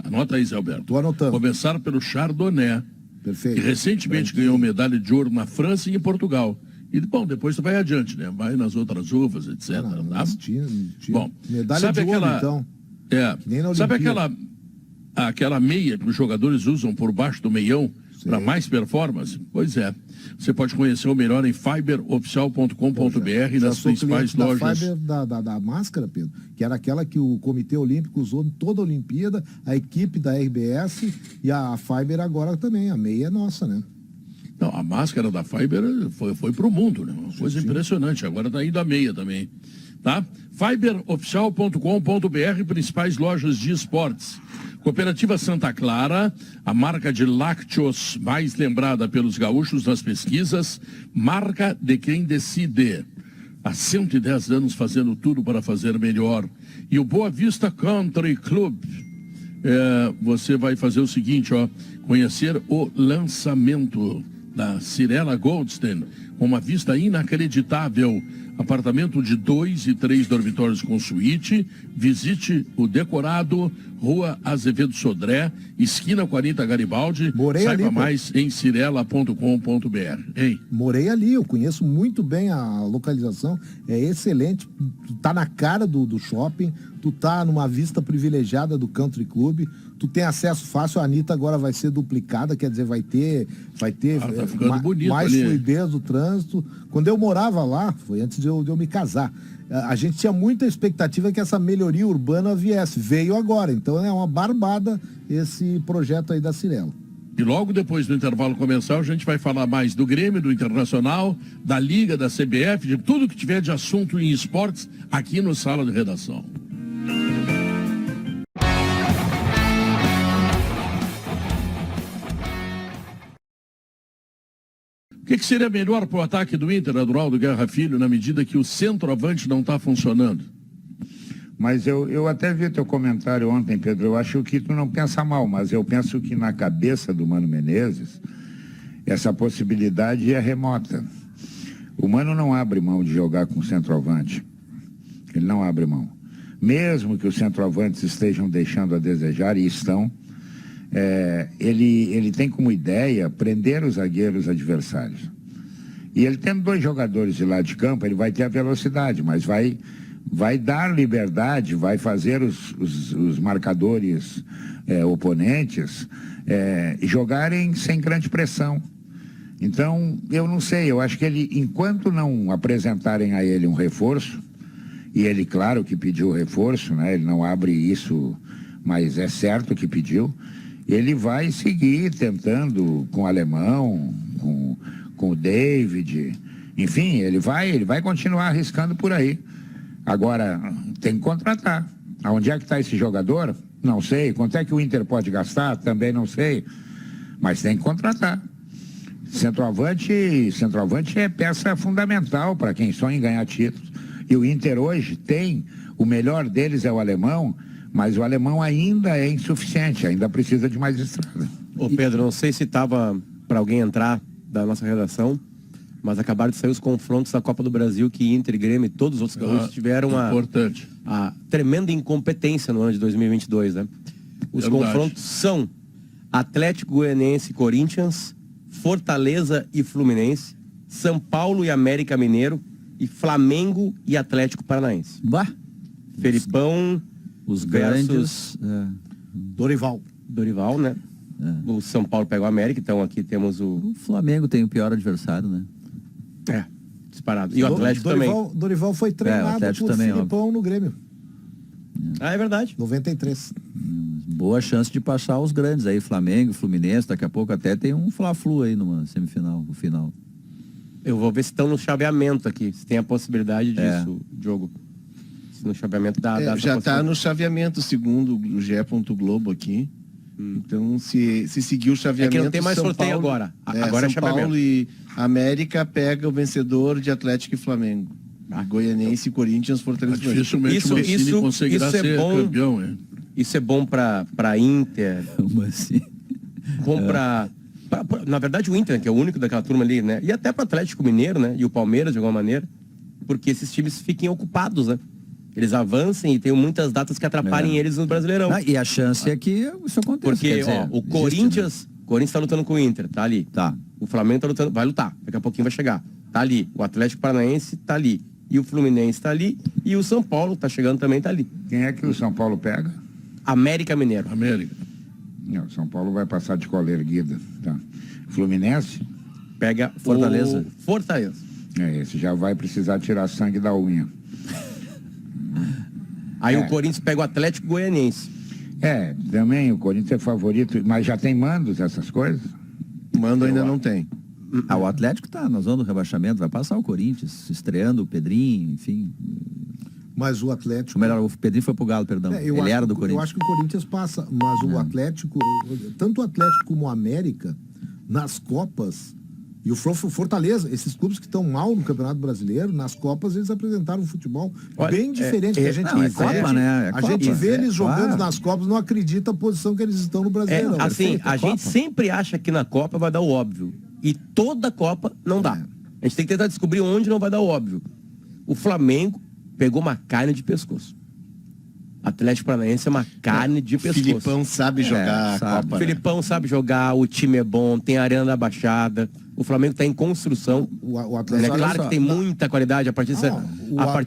Speaker 1: anota aí, Zé Alberto.
Speaker 2: Tô anotando.
Speaker 1: Começar pelo Chardonnay,
Speaker 2: Perfeito.
Speaker 1: que recentemente ganhou medalha de ouro na França e em Portugal. E, bom, depois tu vai adiante, né? Vai nas outras uvas, etc.
Speaker 2: Não,
Speaker 1: tá?
Speaker 2: mas tinha
Speaker 1: Bom,
Speaker 2: medalha
Speaker 1: sabe
Speaker 2: de ouro,
Speaker 1: aquela-
Speaker 2: então.
Speaker 1: É.
Speaker 2: Que nem na
Speaker 1: Sabe
Speaker 2: Olimpíada.
Speaker 1: aquela meia que os jogadores usam por baixo do meião para mais performance? Pois é. Você pode conhecer o melhor em fiberoficial.com.br
Speaker 2: Já
Speaker 1: nas
Speaker 2: sou
Speaker 1: principais
Speaker 2: cliente da
Speaker 1: lojas.
Speaker 2: Fiber, da máscara, Pedro, que era aquela que o Comitê Olímpico usou em toda a Olimpíada, a equipe da RBS e a Fiber agora também. A meia é nossa, né?
Speaker 1: Não, a máscara da Fiber foi para o mundo, né? Uma coisa impressionante. Agora está indo a meia também. Tá? Fiberoficial.com.br, principais lojas de esportes. Cooperativa Santa Clara, a marca de lácteos mais lembrada pelos gaúchos nas pesquisas, marca de quem decide. Há 110 anos fazendo tudo para fazer melhor. E o Boa Vista Country Club. Você vai fazer o seguinte, ó, conhecer o lançamento da Cirela Goldstein, com uma vista inacreditável. Apartamento de 2 e 3 dormitórios com suíte. Visite o decorado, Rua Azevedo Sodré, esquina 40 Garibaldi.
Speaker 2: Morei
Speaker 1: Saiba
Speaker 2: ali, pô.
Speaker 1: mais em cirela.com.br. Hein?
Speaker 2: Morei ali, eu conheço muito bem a localização, é excelente, tá na cara do shopping, tu tá numa vista privilegiada do Country Club, tu tem acesso fácil, a Anitta agora vai ser duplicada, quer dizer, vai ter
Speaker 1: tá ficando bonito
Speaker 2: mais
Speaker 1: ali.
Speaker 2: fluidez do trânsito. Quando eu morava lá, foi antes de eu me casar, a gente tinha muita expectativa que essa melhoria urbana viesse. Veio agora, então é uma barbada esse projeto aí da Cirela.
Speaker 1: E logo depois do intervalo comercial, a gente vai falar mais do Grêmio, do Internacional, da Liga, da CBF, de tudo que tiver de assunto em esportes aqui no Sala de Redação. O que seria melhor para o ataque do Inter, Adroaldo Guerra Filho, na medida que o centroavante não está funcionando?
Speaker 3: Mas eu até vi teu comentário ontem, Pedro. Eu acho que tu não pensa mal, mas eu penso que na cabeça do Mano Menezes, essa possibilidade é remota. O Mano não abre mão de jogar com centroavante. Ele não abre mão. Mesmo que os centroavantes estejam deixando a desejar, e estão, ele tem como ideia prender os zagueiros adversários. E ele tendo 2 jogadores de lado de campo, ele vai ter a velocidade, mas vai dar liberdade, vai fazer os marcadores oponentes jogarem sem grande pressão. Então, eu não sei, eu acho que ele, enquanto não apresentarem a ele um reforço, e ele, claro, que pediu reforço, né? Ele não abre isso, mas é certo que pediu, ele vai seguir tentando com o Alemão, com o David, enfim, ele vai continuar arriscando por aí. Agora, tem que contratar. Onde é que está esse jogador? Não sei. Quanto é que o Inter pode gastar? Também não sei. Mas tem que contratar. Centroavante é peça fundamental para quem sonha em ganhar títulos. E o Inter hoje tem, o melhor deles é o alemão, mas o alemão ainda é insuficiente, ainda precisa de mais estrada.
Speaker 5: Ô Pedro, não sei se estava para alguém entrar da nossa redação, mas acabaram de sair os confrontos da Copa do Brasil que Inter, Grêmio e todos os outros gaúchos tiveram a tremenda incompetência no ano de 2022, né? Os confrontos são Atlético Goianiense e Corinthians, Fortaleza e Fluminense, São Paulo e América Mineiro e Flamengo e Atlético Paranaense.
Speaker 4: Bah!
Speaker 5: Felipão,
Speaker 4: Os
Speaker 5: versus
Speaker 4: grandes...
Speaker 5: Dorival, né? O São Paulo pega o América, então aqui temos
Speaker 4: O Flamengo tem o pior adversário, né?
Speaker 5: Disparado. E o Atlético também.
Speaker 2: Dorival foi treinado por
Speaker 4: também,
Speaker 2: Filipão no Grêmio.
Speaker 5: É verdade.
Speaker 2: 93.
Speaker 4: Boa chance de passar os grandes aí, Flamengo, Fluminense, daqui a pouco até tem um Fla-Flu aí numa semifinal, no final.
Speaker 5: Eu vou ver se estão no chaveamento aqui, se tem a possibilidade disso, Diogo. Se no chaveamento dá
Speaker 6: já está no chaveamento, segundo o GE. Globo aqui. Então, se seguir o chaveamento...
Speaker 5: É que não tem mais
Speaker 6: São
Speaker 5: sorteio
Speaker 6: Paulo,
Speaker 5: agora. Agora
Speaker 6: São
Speaker 5: é chaveamento.
Speaker 6: Paulo e América pega o vencedor de Atlético e Flamengo. Goianiense e Corinthians, Fortaleza.
Speaker 1: Dificilmente o Mancini conseguirá ser campeão.
Speaker 5: Isso é bom para Inter.
Speaker 4: Assim.
Speaker 5: Bom na verdade o Inter, que é o único daquela turma ali, né? E até para Atlético Mineiro, né? E o Palmeiras, de alguma maneira. Porque esses times fiquem ocupados, né? Eles avancem e tem muitas datas que atrapalhem eles no Brasileirão.
Speaker 4: E a chance é que isso aconteça.
Speaker 5: Porque,
Speaker 4: dizer,
Speaker 5: o Corinthians...
Speaker 4: Né?
Speaker 5: Corinthians tá lutando com o Inter, tá ali.
Speaker 4: Tá.
Speaker 5: O Flamengo tá lutando, vai lutar. Daqui a pouquinho vai chegar. Tá ali. O Atlético Paranaense tá ali. E o Fluminense tá ali. E o São Paulo tá chegando também, tá ali.
Speaker 3: Quem é que o São Paulo pega?
Speaker 5: América Mineiro.
Speaker 1: América.
Speaker 3: Não, São Paulo vai passar de cola erguida. Tá. Fluminense?
Speaker 5: Pega
Speaker 4: Fortaleza.
Speaker 5: Fortaleza.
Speaker 3: Esse já vai precisar tirar sangue da unha.
Speaker 5: Aí o Corinthians pega o Atlético Goianiense.
Speaker 3: Também o Corinthians é favorito, mas já tem mandos essas coisas?
Speaker 6: Mando ainda não tem.
Speaker 4: O Atlético tá na zona do rebaixamento, vai passar o Corinthians, estreando o Pedrinho, enfim.
Speaker 2: Mas o Atlético...
Speaker 4: Ou melhor, o Pedrinho foi pro Galo, perdão. Ele era do Corinthians.
Speaker 2: Eu acho que o Corinthians passa, mas o Atlético, tanto o Atlético como o América, nas Copas, e o Fortaleza, esses clubes que estão mal no Campeonato Brasileiro, nas Copas eles apresentaram um futebol bem diferente. Que a gente
Speaker 4: Copa, né?
Speaker 2: A gente vê eles jogando nas Copas, não acredita a posição que eles estão no Brasileirão.
Speaker 5: Gente sempre acha que na Copa vai dar o óbvio. E toda Copa não dá. A gente tem que tentar descobrir onde não vai dar o óbvio. O Flamengo pegou uma carne de pescoço. Atlético Paranaense é uma carne de pescoço.
Speaker 6: Filipão sabe jogar a Copa.
Speaker 5: Filipão sabe jogar, o time é bom, tem a Arena da Baixada. O Flamengo está em construção.
Speaker 2: O
Speaker 5: É
Speaker 2: Atlético,
Speaker 5: claro que tem muita qualidade. A partir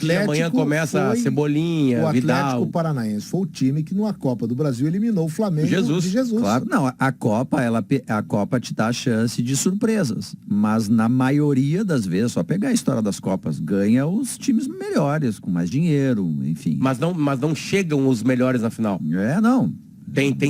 Speaker 5: de amanhã começa
Speaker 2: foi-
Speaker 5: Cebolinha,
Speaker 2: o Atlético
Speaker 5: Vidal.
Speaker 2: Paranaense foi o time que na Copa do Brasil eliminou o Flamengo
Speaker 5: Jesus.
Speaker 2: de Jesus.
Speaker 4: Claro, não, a Copa te dá a chance de surpresas, mas na maioria das vezes, só pegar a história das Copas, ganha os times melhores, com mais dinheiro, enfim.
Speaker 5: Mas não chegam os melhores na final.
Speaker 4: Não.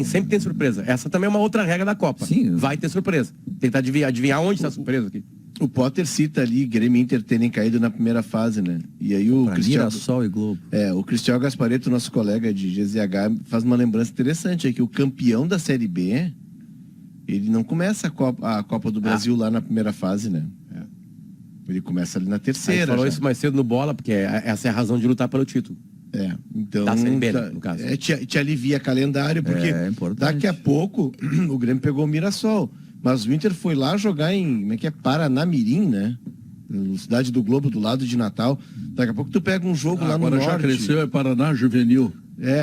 Speaker 5: Sempre tem surpresa. Essa também é uma outra regra da Copa.
Speaker 4: Sim.
Speaker 5: Vai ter surpresa. Tentar adivinhar onde está a surpresa aqui.
Speaker 6: O Potter cita ali Grêmio e Inter terem caído na primeira fase, né? E aí o
Speaker 4: Pra Mirassol e Globo.
Speaker 6: o Cristiano Gasparetto, nosso colega de GZH, faz uma lembrança interessante, é que o campeão da Série B, ele não começa a Copa do Brasil lá na primeira fase, né? Ele começa ali na
Speaker 5: A
Speaker 6: terceira.
Speaker 5: gente falou
Speaker 6: já.
Speaker 5: isso mais cedo no Bola, porque essa é a razão de lutar pelo título.
Speaker 6: Então
Speaker 5: Da Série B, né, no caso.
Speaker 6: te alivia calendário, porque
Speaker 4: É importante.
Speaker 6: daqui a pouco o Grêmio pegou o Mirassol, mas o Inter foi lá jogar em, como é que é, Paranamirim, né? Cidade do Globo, do lado de Natal. Daqui a pouco tu pega um jogo lá no
Speaker 1: Agora
Speaker 6: norte.
Speaker 1: já cresceu, é Paraná Juvenil.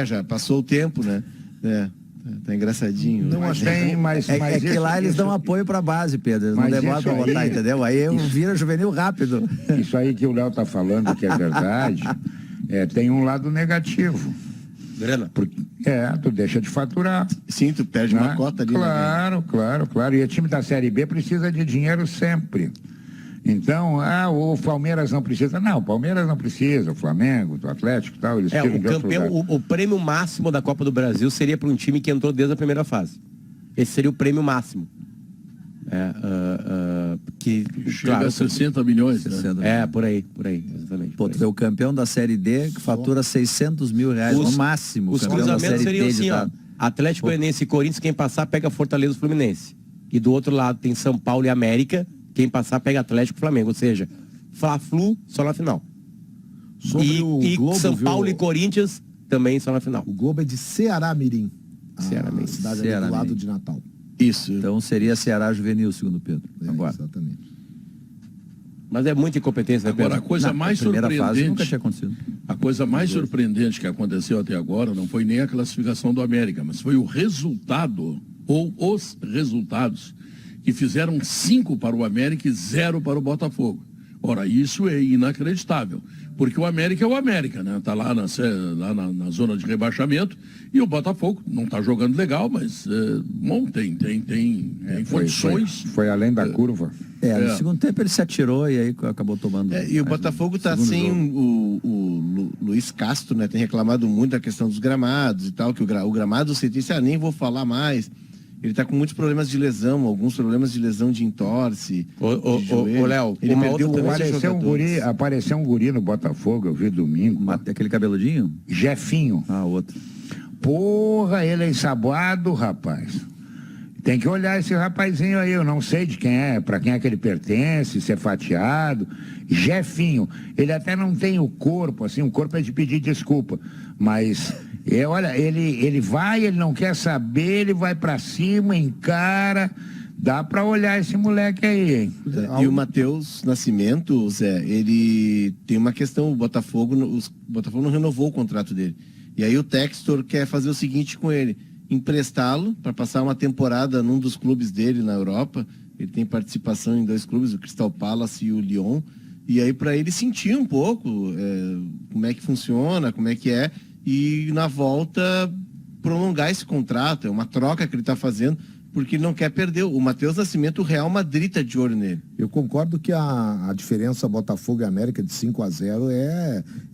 Speaker 6: Já passou o tempo, né? Tá engraçadinho.
Speaker 2: Não
Speaker 3: Mas
Speaker 2: achei.
Speaker 3: tem, mas
Speaker 4: É que
Speaker 3: isso-
Speaker 4: lá eles
Speaker 3: isso-
Speaker 4: dão apoio pra base, Pedro. Eles não
Speaker 3: Mas
Speaker 4: demoram
Speaker 3: isso
Speaker 4: pra botar,
Speaker 3: aí-
Speaker 4: entendeu? Aí vira juvenil rápido.
Speaker 3: Isso aí que o Léo tá falando, que é verdade, tem um lado negativo.
Speaker 5: Grana.
Speaker 3: Tu deixa de faturar.
Speaker 6: Sim, tu perde uma
Speaker 3: né?
Speaker 6: cota ali. Né?
Speaker 3: Claro. E o time da Série B precisa de dinheiro sempre. Então, o Palmeiras não precisa. Não, o Palmeiras não precisa, o Flamengo, o Atlético e tal, eles tiram
Speaker 5: O
Speaker 3: de outro
Speaker 5: campeão,
Speaker 3: lugar.
Speaker 5: o prêmio máximo da Copa do Brasil seria para um time que entrou desde a primeira fase. Esse seria o prêmio máximo.
Speaker 1: Chega a 60 milhões. Né?
Speaker 4: 60.
Speaker 5: Por aí, exatamente.
Speaker 4: Pô, tu vê o campeão da Série D que fatura 600 mil reais no máximo.
Speaker 5: Os
Speaker 4: O campeão da
Speaker 5: cruzamentos
Speaker 4: Série
Speaker 5: seriam
Speaker 4: D
Speaker 5: assim,
Speaker 4: de
Speaker 5: ó.
Speaker 4: dado.
Speaker 5: Atlético Goianiense e Corinthians, quem passar pega Fortaleza e Fluminense. E do outro lado tem São Paulo e América, quem passar pega Atlético e Flamengo. Ou seja, Fla-Flu só na final.
Speaker 2: Sobre o
Speaker 5: E
Speaker 2: Globo,
Speaker 5: São
Speaker 2: viu?
Speaker 5: Paulo e Corinthians também só na final.
Speaker 2: O Globo é de Ceará-Mirim.
Speaker 5: Ceará-Mirim.
Speaker 2: A cidade ali do
Speaker 4: Ceará-Mirim.
Speaker 2: lado de Natal.
Speaker 6: Isso.
Speaker 4: Então seria Ceará Juvenil, segundo Pedro. Agora.
Speaker 2: Exatamente.
Speaker 5: Mas é muita incompetência, né,
Speaker 1: Agora, a
Speaker 5: Pedro?
Speaker 1: coisa mais
Speaker 4: primeira fase nunca
Speaker 1: surpreendente,
Speaker 4: tinha acontecido.
Speaker 1: a coisa mais surpreendente que aconteceu até agora não foi nem a classificação do América, mas foi o resultado, ou os resultados, que fizeram 5 para o América e 0 para o Botafogo. Ora, isso é inacreditável, porque o América é o América, né? Está lá na zona de rebaixamento e o Botafogo não está jogando legal, mas bom, tem condições.
Speaker 3: Foi além da curva.
Speaker 4: No segundo tempo ele se atirou e aí acabou tomando.
Speaker 6: E o Botafogo está
Speaker 4: segundo
Speaker 6: sem
Speaker 4: jogo.
Speaker 6: o Luiz Castro, né? Tem reclamado muito da questão dos gramados e tal, que o gramado você disse, nem vou falar mais. Ele está com muitos problemas de lesão, alguns problemas de lesão de entorse. de joelho.
Speaker 5: Ô, Léo,
Speaker 6: ele
Speaker 5: uma
Speaker 6: perdeu
Speaker 5: outra
Speaker 6: 11 jogadores.
Speaker 3: Apareceu um guri no Botafogo, eu vi domingo.
Speaker 4: Aquele cabeludinho?
Speaker 3: Jefinho.
Speaker 4: Outro.
Speaker 3: Porra, ele é ensaboado, rapaz. Tem que olhar esse rapazinho aí, eu não sei de quem é, pra quem é que ele pertence, se é fatiado. Jefinho, ele até não tem o corpo, assim, o corpo é de pedir desculpa, mas, olha, ele vai, ele não quer saber, ele vai pra cima, encara, dá pra olhar esse moleque aí, hein?
Speaker 6: E o Matheus Nascimento, Zé, ele tem uma questão, o Botafogo não renovou o contrato dele. E aí o Textor quer fazer o seguinte com ele, emprestá-lo para passar uma temporada num dos clubes dele na Europa. Ele tem participação em 2 clubes, o Crystal Palace e o Lyon. E aí para ele sentir um pouco como é que funciona, como é que é, e na volta prolongar esse contrato. É uma troca que ele está fazendo, porque ele não quer perder. O Matheus Nascimento, o Real Madrid está de olho nele.
Speaker 2: Eu concordo que a diferença Botafogo e América de 5-0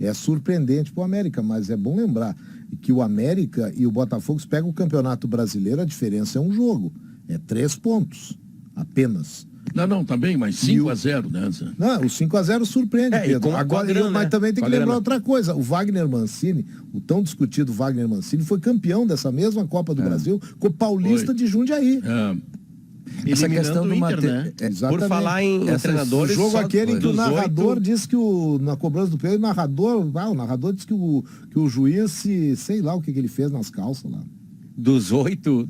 Speaker 2: é surpreendente para o América, mas é bom lembrar que o América e o Botafogo, se pegam o Campeonato Brasileiro, a diferença é um jogo. É 3 pontos, apenas.
Speaker 1: Não, também, mas 5-0, né? Zé?
Speaker 2: Não, o 5-0 surpreende,
Speaker 5: E
Speaker 2: Pedro.
Speaker 5: com a
Speaker 2: Agora,
Speaker 5: grana,
Speaker 2: mas
Speaker 5: né?
Speaker 2: também tem
Speaker 5: Com
Speaker 2: que
Speaker 5: a
Speaker 2: lembrar
Speaker 5: grana.
Speaker 2: outra coisa. O Wagner Mancini, o tão discutido Wagner Mancini, foi campeão dessa mesma Copa do Brasil com o Paulista
Speaker 1: Foi.
Speaker 2: de Jundiaí.
Speaker 4: Essa
Speaker 6: Eliminando
Speaker 4: questão
Speaker 6: o
Speaker 4: do
Speaker 6: Inter,
Speaker 4: Mate...
Speaker 6: né?
Speaker 2: Exatamente.
Speaker 5: Por falar em
Speaker 2: O
Speaker 5: treinadores...
Speaker 2: jogo
Speaker 5: só
Speaker 2: aquele em que o
Speaker 5: dos
Speaker 2: narrador
Speaker 5: 8
Speaker 2: disse que na cobrança do pênalti, o narrador disse que o juiz sei lá o que ele fez nas calças lá.
Speaker 5: Dos 8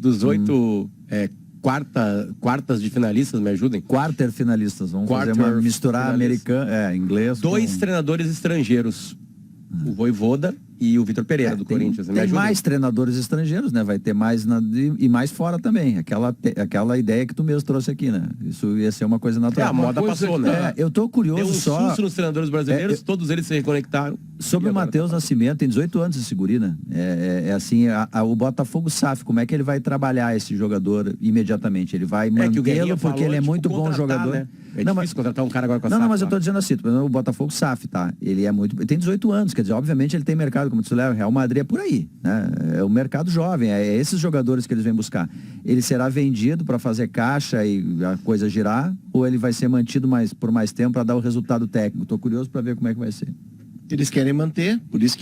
Speaker 5: quartas de finalistas, me ajudem.
Speaker 4: Quarter finalistas. Vamos misturar
Speaker 5: finalistas.
Speaker 4: americano, inglês.
Speaker 5: 2 treinadores estrangeiros. O Vojvoda e o Vitor Pereira, do Corinthians.
Speaker 4: Tem mais treinadores estrangeiros, né? Vai ter mais e mais fora também. Aquela ideia que tu mesmo trouxe aqui, né? Isso ia ser uma coisa natural.
Speaker 5: A moda passou, né?
Speaker 4: Eu tô curioso
Speaker 5: Deu um
Speaker 4: só...
Speaker 5: susto nos treinadores brasileiros, todos eles se reconectaram.
Speaker 4: Sobre o Matheus Nascimento, tem 18 anos esse guri, né? Assim, o Botafogo SAF, como é que ele vai trabalhar esse jogador imediatamente? Ele vai mantê-lo porque ele é muito bom jogador.
Speaker 5: Né? É difícil contratar um cara agora com a SAF.
Speaker 4: Não, mas eu tô dizendo assim, o Botafogo SAF, tá? Ele tem 18 anos, quer dizer, obviamente ele tem mercado, como tu leva, Real Madrid é por aí, né? É o mercado jovem, é esses jogadores que eles vêm buscar. Ele será vendido para fazer caixa e a coisa girar, ou ele vai ser mantido por mais tempo para dar o resultado técnico? Tô curioso para ver como é que vai ser.
Speaker 6: Eles querem manter, por isso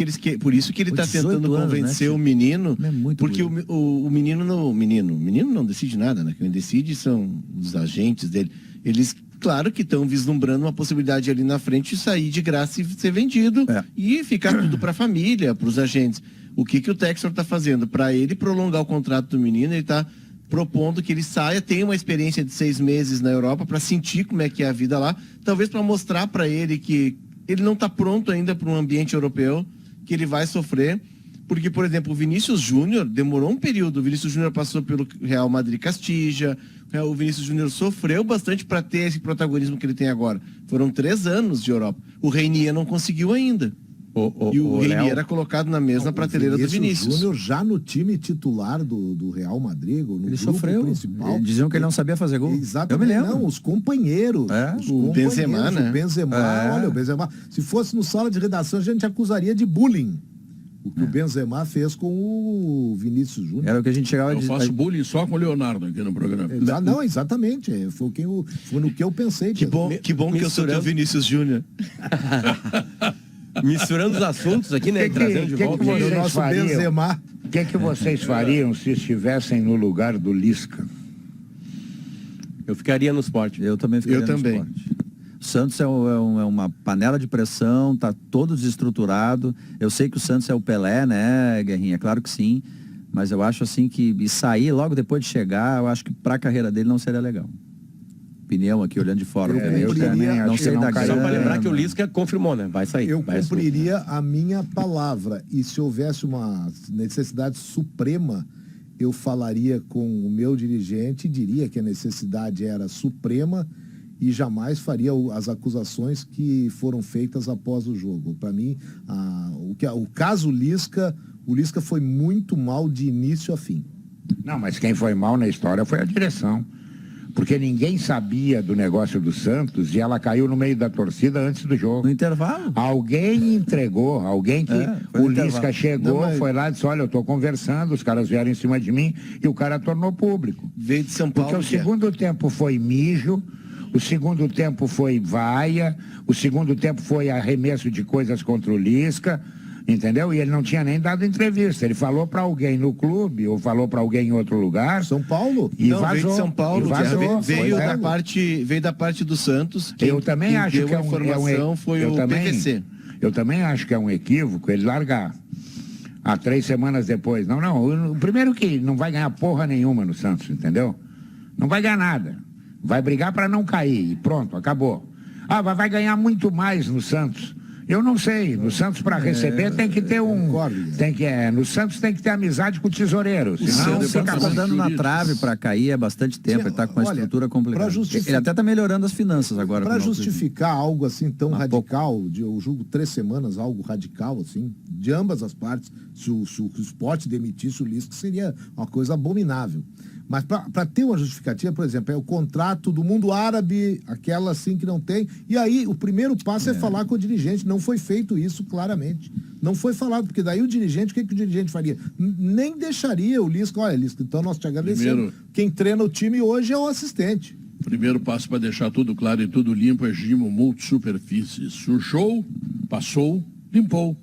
Speaker 6: que ele está tentando convencer, né, o menino, porque o menino não decide nada, né? Quem decide são os agentes dele. Eles, claro que estão vislumbrando uma possibilidade ali na frente de sair de graça e ser vendido e ficar tudo para a família, para os agentes. O que o Textor está fazendo? Para ele prolongar o contrato do menino, ele está propondo que ele saia, tenha uma experiência de 6 meses na Europa para sentir como é que é a vida lá, talvez para mostrar para ele que ele não está pronto ainda para um ambiente europeu, que ele vai sofrer, porque, por exemplo, o Vinícius Júnior demorou um período, o Vinícius Júnior passou pelo Real Madrid Castilla, o Vinícius Júnior sofreu bastante para ter esse protagonismo que ele tem agora. Foram 3 anos de Europa. O Reinier não conseguiu ainda. E o Reinier era colocado na mesma prateleira do Vinícius.
Speaker 2: O Júnior já no time titular do Real Madrid, no
Speaker 4: ele sofreu.
Speaker 2: Principal.
Speaker 4: Diziam que ele não sabia fazer gol.
Speaker 2: Exatamente. Eu me lembro. Não, os companheiros.
Speaker 6: O Benzema, né?
Speaker 2: O Benzema, olha, o Benzema. Se fosse no sala de redação, a gente acusaria de bullying. O que o Benzema fez com o Vinícius Júnior.
Speaker 4: Era o que a gente chegava a
Speaker 1: dizer. Eu faço bullying só com o Leonardo aqui no programa.
Speaker 2: Não, exatamente. Foi no que eu pensei.
Speaker 6: Que bom que eu sou teu Vinícius Júnior.
Speaker 5: Misturando os assuntos aqui, né? Trazendo de volta
Speaker 2: o nosso Benzema.
Speaker 3: O que vocês fariam se estivessem no lugar do Lisca?
Speaker 5: Eu ficaria no Sport.
Speaker 4: Eu também ficaria no Sport. O Santos é uma panela de pressão, tá todo desestruturado. Eu sei que o Santos é o Pelé, né, Guerrinha? Claro que sim. Mas eu acho assim que sair logo depois de chegar, eu acho que para a carreira dele não seria legal. Opinião aqui, olhando de fora.
Speaker 5: Não sei da cara. Só para lembrar que o Lisca confirmou, né? Vai sair.
Speaker 2: Eu cumpriria a minha palavra. E se houvesse uma necessidade suprema, eu falaria com o meu dirigente, diria que a necessidade era suprema e jamais faria as acusações que foram feitas após o jogo. Para mim, o caso Lisca, o Lisca foi muito mal de início a fim.
Speaker 3: Não, mas quem foi mal na história foi a direção. Porque ninguém sabia do negócio do Santos e ela caiu no meio da torcida antes do jogo.
Speaker 4: No intervalo?
Speaker 3: Alguém entregou, alguém que o Lisca chegou, foi lá e disse, olha, eu estou conversando, os caras vieram em cima de mim e o cara tornou público.
Speaker 6: Veio de São Paulo.
Speaker 3: Porque o segundo tempo foi mijo, o segundo tempo foi vaia, o segundo tempo foi arremesso de coisas contra o Lisca, entendeu? E ele não tinha nem dado entrevista. Ele falou para alguém no clube ou falou para alguém em outro lugar.
Speaker 2: São Paulo?
Speaker 3: E
Speaker 6: não,
Speaker 3: vazou.
Speaker 6: Veio de São Paulo. Veio da
Speaker 3: da
Speaker 6: parte do Santos.
Speaker 3: Eu também acho que
Speaker 6: foi o PVC.
Speaker 3: Eu também acho que é um equívoco ele largar. 3 semanas depois. Não. Primeiro que não vai ganhar porra nenhuma no Santos, entendeu? Não vai ganhar nada. Vai brigar para não cair. E pronto, acabou. Vai ganhar muito mais no Santos. Eu não sei, no Santos para receber tem que ter no Santos tem que ter amizade com o tesoureiro, senão
Speaker 4: fica dando na trave para cair é bastante tempo, ele está com uma estrutura complicada. Ele até está melhorando as finanças agora.
Speaker 2: Para justificar algo assim tão radical, eu julgo 3 semanas, algo radical assim, de ambas as partes, se o Sport demitisse o Lisca, seria uma coisa abominável. Mas para ter uma justificativa, por exemplo, é o contrato do mundo árabe, aquela assim que não tem. E aí o primeiro passo é falar com o dirigente. Não foi feito isso claramente. Não foi falado, porque daí o dirigente, o que o dirigente faria? Nem deixaria o Lisca. Olha, Lisca, então nós te agradecemos. Quem treina o time hoje é o assistente.
Speaker 1: Primeiro passo para deixar tudo claro e tudo limpo é Gimo Multisuperfícies. Sujou, passou, limpou.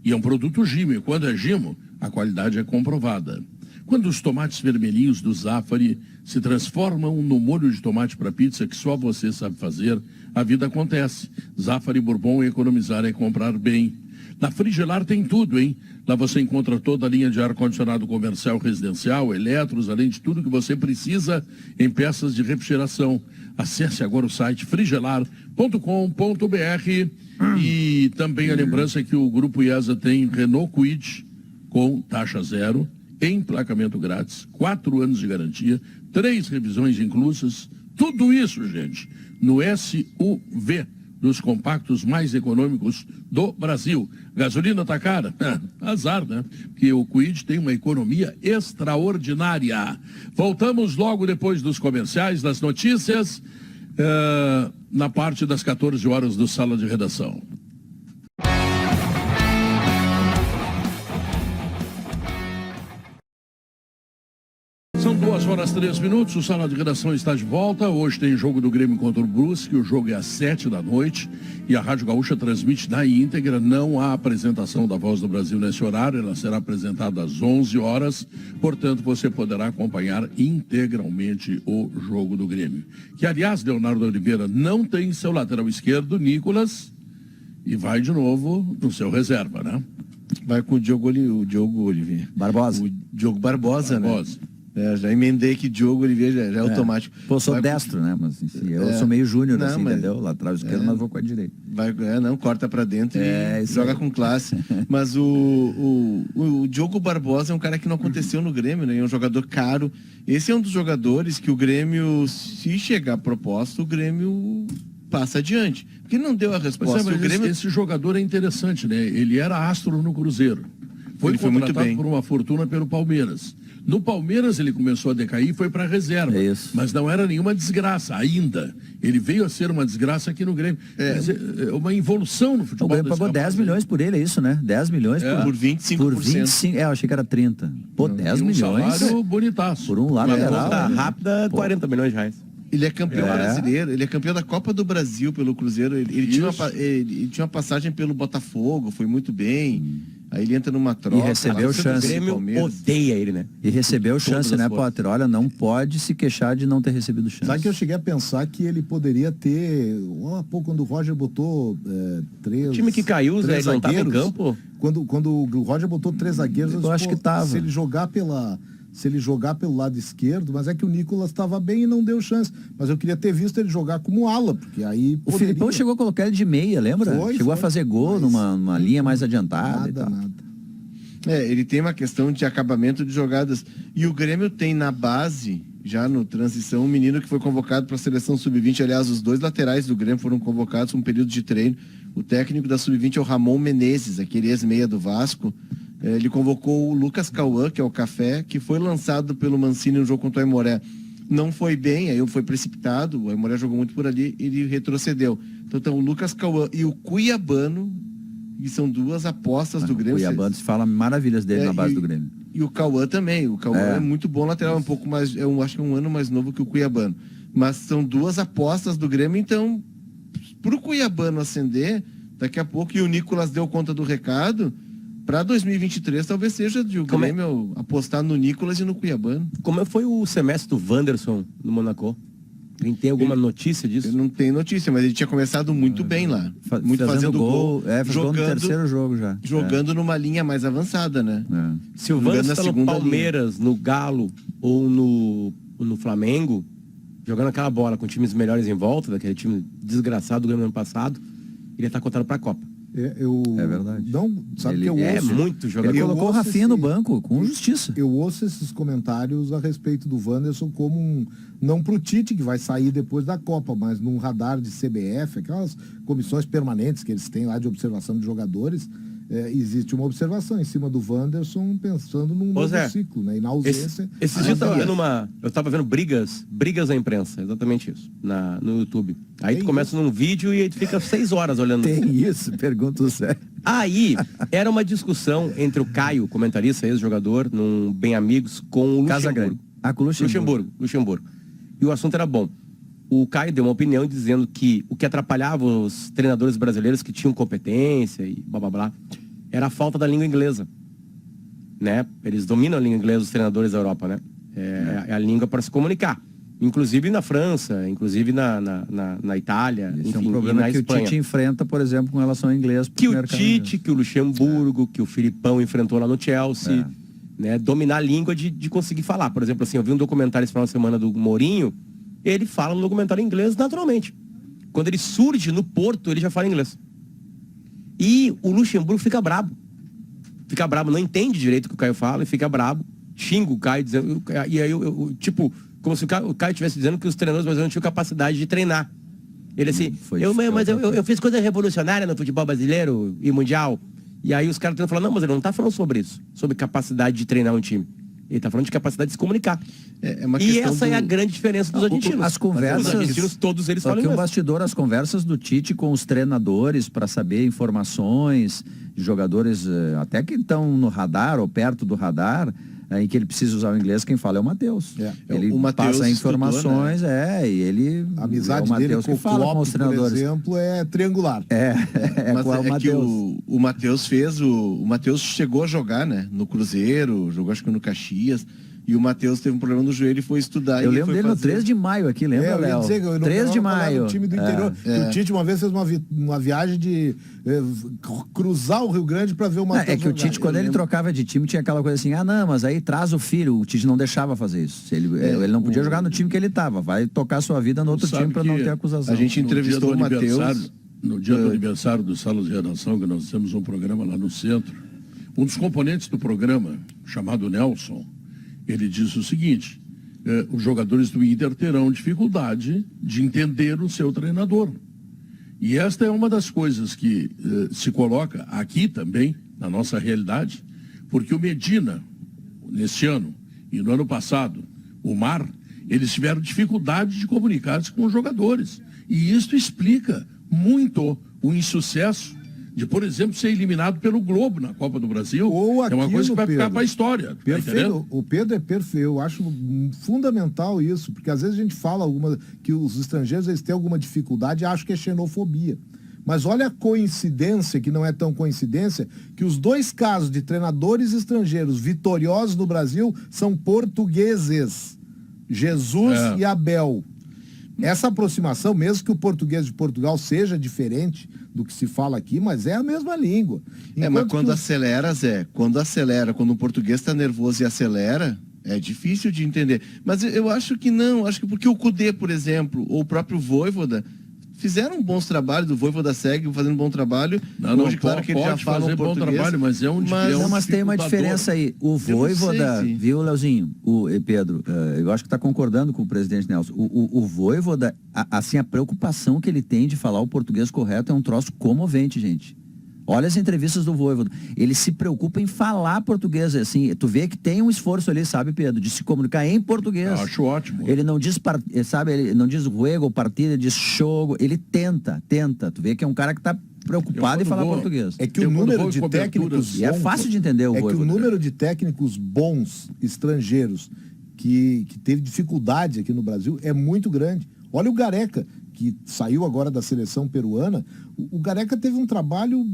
Speaker 1: E é um produto Gimo. E quando é Gimo, a qualidade é comprovada. Quando os tomates vermelhinhos do Zafari se transformam no molho de tomate para pizza que só você sabe fazer, a vida acontece. Zafari Bourbon, economizar é comprar bem. Na Frigelar tem tudo, hein? Lá você encontra toda a linha de ar-condicionado comercial, residencial, eletros, além de tudo que você precisa em peças de refrigeração. Acesse agora o site frigelar.com.br e também a lembrança que o Grupo IESA tem Renault Kwid com taxa zero, emplacamento grátis, 4 anos de garantia, 3 revisões inclusas, tudo isso, gente, no SUV, dos compactos mais econômicos do Brasil. Gasolina tá cara? Azar, né? Porque o Kwid tem uma economia extraordinária. Voltamos logo depois dos comerciais, das notícias, na parte das 14 horas do Sala de Redação. São 2h03, o Sala de Redação está de volta. Hoje tem jogo do Grêmio contra o Brusque, o jogo é às 7h e a Rádio Gaúcha transmite na íntegra. Não há apresentação da Voz do Brasil nesse horário, ela será apresentada às 11 horas, portanto você poderá acompanhar integralmente o jogo do Grêmio. Que, aliás, Leonardo Oliveira não tem seu lateral esquerdo, Nicolas, e vai de novo no seu reserva, né?
Speaker 6: Vai com o Diogo Oliveira.
Speaker 4: Barbosa.
Speaker 6: O Diogo Barbosa,
Speaker 1: Barbosa.
Speaker 6: né? Já emendei que Diogo Oliveira já é automático.
Speaker 4: Pô, eu sou
Speaker 6: Vai
Speaker 4: destro, né? Mas assim, eu sou meio júnior,
Speaker 6: Não,
Speaker 4: assim,
Speaker 6: mas-
Speaker 4: entendeu? Lateral esquerdo, mas vou com a direita.
Speaker 6: Não, corta pra dentro e
Speaker 4: isso
Speaker 6: joga
Speaker 4: aí.
Speaker 6: com classe. Mas o Diogo Barbosa é um cara que não aconteceu no Grêmio, né? É um jogador caro. Esse é um dos jogadores que o Grêmio, se chegar a proposta, o Grêmio passa adiante. Porque não deu a
Speaker 1: Pois é,
Speaker 6: resposta.
Speaker 1: mas
Speaker 6: O Grêmio
Speaker 1: esse jogador é interessante, né? Ele era astro no Cruzeiro. Foi
Speaker 6: Ele foi muito
Speaker 1: contratado
Speaker 6: bem.
Speaker 1: por uma fortuna pelo Palmeiras. No Palmeiras ele começou a decair e foi para a reserva.
Speaker 4: É isso.
Speaker 1: Mas não era nenhuma desgraça ainda. Ele veio a ser uma desgraça aqui no Grêmio. Quer dizer, é uma evolução no
Speaker 4: O
Speaker 1: futebol.
Speaker 4: Grêmio
Speaker 1: desse
Speaker 4: pagou 10
Speaker 1: rapaz.
Speaker 4: milhões por ele, é isso, né? 10 milhões
Speaker 6: por 25%.
Speaker 4: Por 25, eu achei que era 30. Pô, 10
Speaker 1: E um
Speaker 4: milhões
Speaker 1: salário bonitaço.
Speaker 4: por um
Speaker 5: Uma
Speaker 4: lateral.
Speaker 5: conta
Speaker 4: né?
Speaker 5: rápida, 40 milhões de reais.
Speaker 6: Ele é campeão brasileiro, ele é campeão da Copa do Brasil pelo Cruzeiro. Ele tinha uma passagem pelo Botafogo, foi muito bem. Aí ele entra numa troca.
Speaker 4: recebeu
Speaker 6: lá,
Speaker 4: chance.
Speaker 5: O Grêmio
Speaker 6: Palmeiras.
Speaker 5: odeia ele, né?
Speaker 4: E recebeu
Speaker 5: Todas
Speaker 4: chance,
Speaker 5: as
Speaker 4: né,
Speaker 5: forças.
Speaker 4: Potter? Olha, não pode se queixar de não ter recebido chance.
Speaker 2: Sabe que eu cheguei a pensar que ele poderia ter. Quando o Roger botou 3.
Speaker 5: O time que caiu, Zé, ele não tava em campo?
Speaker 2: Quando o Roger botou 3 zagueiros,
Speaker 4: Eu acho que tava.
Speaker 2: Se ele jogar pelo lado esquerdo, mas é que o Nicolas estava bem e não deu chance. Mas eu queria ter visto ele jogar como ala, porque aí.
Speaker 4: O Filipão chegou a colocar ele de meia, lembra?
Speaker 2: Foi,
Speaker 4: chegou a
Speaker 2: foi.
Speaker 4: fazer gol
Speaker 2: Mas
Speaker 4: numa linha mais adiantada e
Speaker 2: Nada,
Speaker 4: tal.
Speaker 2: nada.
Speaker 6: Ele tem uma questão de acabamento de jogadas. E o Grêmio tem na base, já no transição, um menino que foi convocado para a seleção sub-20. Aliás, os 2 laterais do Grêmio foram convocados um período de treino. O técnico da sub-20 é o Ramon Menezes, aquele ex-meia do Vasco. Ele convocou o Lucas Cauã, que é o Café, que foi lançado pelo Mancini no jogo contra o Aimoré. Não foi bem, aí foi precipitado, o Aimoré jogou muito por ali, ele retrocedeu. Então o Lucas Cauã e o Cuiabano, que são 2 apostas do
Speaker 4: O
Speaker 6: Grêmio.
Speaker 4: Cuiabano se fala maravilhas dele na base do Grêmio.
Speaker 6: E o Cauã também. O Cauã é muito bom lateral, um pouco mais, acho que é um ano mais novo que o Cuiabano. Mas são 2 apostas do Grêmio, então, pro Cuiabano ascender, daqui a pouco, e o Nicolas deu conta do recado, para 2023 talvez seja de o Grêmio apostar no Nicolas e no Cuiabano.
Speaker 5: Como foi o semestre do Wanderson no Monaco? Alguém tem alguma notícia disso?
Speaker 6: Eu não tenho notícia, mas ele tinha começado muito bem lá. Muito fazendo gol,
Speaker 4: fez gol no terceiro jogo já.
Speaker 6: jogando numa linha mais avançada, né?
Speaker 5: Se o
Speaker 6: Jogando
Speaker 5: Wanderson
Speaker 6: na
Speaker 5: está no
Speaker 6: segunda
Speaker 5: Palmeiras, no Galo ou no Flamengo, jogando aquela bola com times melhores em volta, daquele time desgraçado do Grêmio no ano passado, ele ia estar cotado para a Copa.
Speaker 4: É verdade.
Speaker 2: Não, sabe
Speaker 4: Ele
Speaker 2: que eu
Speaker 5: É
Speaker 2: ouço.
Speaker 5: muito jogador.
Speaker 4: Ele
Speaker 2: Eu
Speaker 4: colocou o
Speaker 2: ouço
Speaker 4: Rafinha no
Speaker 2: esse-
Speaker 4: banco, com justiça.
Speaker 2: Eu ouço esses comentários a respeito do Wanderson como não pro Tite, que vai sair depois da Copa, mas num radar de CBF, aquelas comissões permanentes que eles têm lá de observação de jogadores, existe uma observação em cima do Wanderson pensando num novo
Speaker 5: Zé,
Speaker 2: ciclo, né? E na ausência...
Speaker 5: Esse dia eu tava vendo brigas na imprensa, exatamente isso, no YouTube. Aí tu
Speaker 2: Tem
Speaker 5: começa num vídeo e aí tu fica 6 horas olhando.
Speaker 4: Tem isso, pergunta o Zé.
Speaker 5: Aí, era uma discussão entre o Caio, comentarista, ex-jogador, num Bem Amigos, com o
Speaker 4: Casagrande.
Speaker 5: Luxemburgo.
Speaker 4: Com o
Speaker 5: Luxemburgo. E o assunto era bom. O Caio deu uma opinião dizendo que o que atrapalhava os treinadores brasileiros que tinham competência e blá blá blá, era a falta da língua inglesa. Né? Eles dominam a língua inglesa, os treinadores da Europa, né? É a língua para se comunicar. Inclusive na França, inclusive na Itália,
Speaker 4: Esse
Speaker 5: enfim,
Speaker 4: é um
Speaker 5: e
Speaker 4: problema
Speaker 5: na
Speaker 4: que
Speaker 5: Espanha.
Speaker 4: o Tite enfrenta, por exemplo, com relação ao inglês. pro
Speaker 5: Que o
Speaker 4: mercado
Speaker 5: Tite,
Speaker 4: inglês.
Speaker 5: que o Luxemburgo, que o Filipão enfrentou lá no Chelsea, né? Dominar a língua de conseguir falar. Por exemplo, assim, eu vi um documentário esse final de semana do Mourinho, ele fala no documentário em inglês naturalmente. Quando ele surge no Porto, ele já fala inglês. E o Luxemburgo fica brabo. Fica brabo, não entende direito o que o Caio fala e fica brabo, xinga o Caio, dizendo, e aí tipo, como se o Caio estivesse dizendo que os treinadores brasileiros não tinham capacidade de treinar. Ele assim, eu fiz coisa revolucionária no futebol brasileiro e mundial. E aí os caras tentam falar, não, mas ele não está falando sobre isso, sobre capacidade de treinar um time. Ele está falando de capacidade de se comunicar. E essa é a grande diferença dos argentinos.
Speaker 4: As conversas,
Speaker 5: os argentinos, todos eles falam
Speaker 4: aqui
Speaker 5: inglês.
Speaker 4: um bastidor, as conversas do Tite com os treinadores para saber informações de jogadores até que estão no radar ou perto do radar, em que ele precisa usar o inglês, quem fala é o Matheus. Ele
Speaker 6: o Matheus
Speaker 4: passa informações,
Speaker 6: estudou, né?
Speaker 4: e ele...
Speaker 2: A amizade
Speaker 4: é o
Speaker 2: dele
Speaker 4: Matheus
Speaker 2: com o
Speaker 4: que fala com os
Speaker 2: Klopp, por
Speaker 4: treinadores.
Speaker 2: exemplo, é triangular.
Speaker 6: Mas
Speaker 2: com o
Speaker 6: que
Speaker 2: Matheus.
Speaker 6: o Matheus fez, o Matheus chegou a jogar, né? No Cruzeiro, jogou acho que no Caxias. E o Matheus teve um problema no joelho e foi estudar.
Speaker 4: Eu
Speaker 6: e
Speaker 4: lembro
Speaker 6: foi
Speaker 4: dele no
Speaker 6: fazer...
Speaker 4: 3 de maio aqui, lembra,
Speaker 2: eu ia
Speaker 4: Léo?
Speaker 2: dizer que eu não
Speaker 4: 3 de
Speaker 2: falar
Speaker 4: maio.
Speaker 2: do time do interior. O Tite uma vez fez uma viagem de cruzar o Rio Grande para ver o Matheus
Speaker 4: É que o Tite, quando ele trocava de time, tinha aquela coisa assim, não, mas aí traz o filho. O Tite não deixava fazer isso. Ele não podia jogar no time que ele estava. Vai tocar sua vida no outro time para não ter acusação.
Speaker 6: A gente entrevistou o Matheus.
Speaker 1: No dia do aniversário do Salas de Redação, que nós temos um programa lá no centro, um dos componentes do programa, chamado Nelson, ele disse o seguinte: os jogadores do Inter terão dificuldade de entender o seu treinador. E esta é uma das coisas que se coloca aqui também, na nossa realidade, porque o Medina, neste ano, e no ano passado, o Mar, eles tiveram dificuldade de comunicar-se com os jogadores. E isso explica muito o insucesso de, por exemplo, ser eliminado pelo Globo na Copa do Brasil.
Speaker 2: Ou
Speaker 1: é uma coisa que vai
Speaker 2: Pedro,
Speaker 1: ficar para a história.
Speaker 2: Perfeito.
Speaker 1: Tá,
Speaker 2: o Pedro é perfeito. Eu acho fundamental isso, porque às vezes a gente fala que os estrangeiros eles têm alguma dificuldade e acham que é xenofobia. Mas olha a coincidência, que não é tão coincidência, que os dois casos de treinadores estrangeiros vitoriosos no Brasil são portugueses. Jesus e Abel. Essa aproximação, mesmo que o português de Portugal seja diferente do que se fala aqui, mas é a mesma língua.
Speaker 6: Mas quando acelera, Zé, quando o português está nervoso e acelera, é difícil de entender. Mas eu acho que não, acho que porque o Kudê, por exemplo, ou o próprio Vojvoda, fizeram bons trabalhos, o Vojvoda segue fazendo um bom trabalho. Hoje, claro que ele já fala um português. Bom trabalho,
Speaker 1: mas é um
Speaker 4: mas tem uma diferença aí. O Vojvoda, viu, Leozinho? Pedro, eu acho que está concordando com o presidente Nelson. O Vojvoda, assim, a preocupação que ele tem de falar o português correto é um troço comovente, gente. Olha as entrevistas do Vojvoda. Ele se preocupa em falar português, assim. Tu vê que tem um esforço ali, sabe, Pedro, de se comunicar em português.
Speaker 1: Eu acho ótimo.
Speaker 4: Ele não diz, ele não diz juego, partida, diz jogo. Ele tenta. Tu vê que é um cara que está preocupado em falar português.
Speaker 2: É que o número de técnicos bons,
Speaker 4: e é fácil de entender o Vojvoda.
Speaker 2: Que o número de técnicos bons, estrangeiros, que teve dificuldade aqui no Brasil é muito grande. Olha o Gareca, que saiu agora da seleção peruana. O Gareca teve um trabalho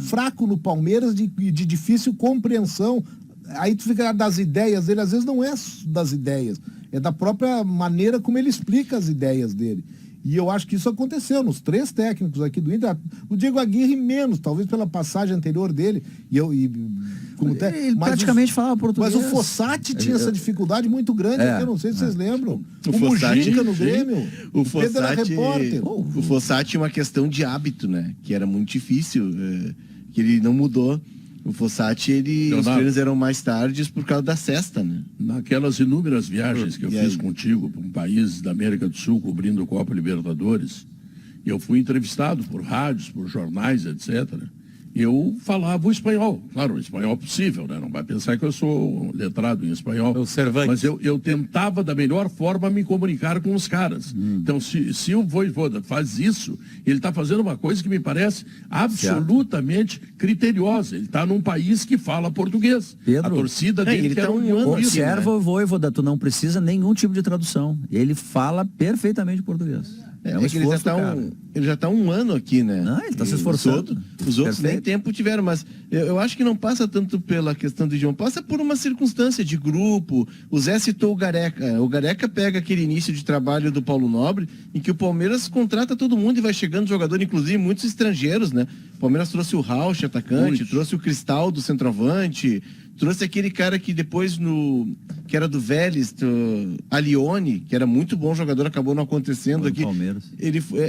Speaker 2: fraco no Palmeiras de difícil compreensão. Aí tu fica das ideias dele, às vezes não é das ideias, é da própria maneira como ele explica as ideias dele. E eu acho que isso aconteceu nos 3 técnicos aqui do Inter. O Diego Aguirre menos, talvez pela passagem anterior dele.
Speaker 4: Ele praticamente falava português.
Speaker 2: Mas o Fossati tinha essa dificuldade muito grande. Eu não sei se vocês lembram. O Mujica no Grêmio.
Speaker 6: O
Speaker 2: Pedro era repórter.
Speaker 6: O Fossati tinha uma questão de hábito, né? Que era muito difícil, que ele não mudou. O Fossati, os treinos eram mais tardes por causa da sesta, né?
Speaker 1: Naquelas inúmeras viagens que eu fiz contigo para um país da América do Sul, cobrindo o Copa Libertadores, eu fui entrevistado por rádios, por jornais, etc. Eu falava o espanhol, claro, o espanhol possível, né? Não vai pensar que eu sou letrado em espanhol. Mas eu tentava da melhor forma me comunicar com os caras. Então, se o Vojvoda faz isso, ele está fazendo uma coisa que me parece absolutamente criteriosa. Ele está num país que fala português.
Speaker 4: Pedro,
Speaker 1: a torcida dele
Speaker 4: quer observa o Vojvoda, tu não precisa nenhum tipo de tradução. Ele fala perfeitamente português.
Speaker 6: Ele já está um ano aqui, né?
Speaker 4: Não, ele está se esforçando.
Speaker 6: Os outros nem tempo tiveram, mas eu acho que não passa tanto pela questão do idioma, passa por uma circunstância de grupo. O Zé citou o Gareca. O Gareca pega aquele início de trabalho do Paulo Nobre, em que o Palmeiras contrata todo mundo e vai chegando jogador, inclusive muitos estrangeiros, né? O Palmeiras trouxe o Rauch, atacante, trouxe o Cristal do centroavante, Trouxe aquele cara que depois que era do Vélez, Alione, que era muito bom jogador, acabou não acontecendo
Speaker 4: Do
Speaker 6: aqui.
Speaker 4: Palmeiras.
Speaker 6: Ele foi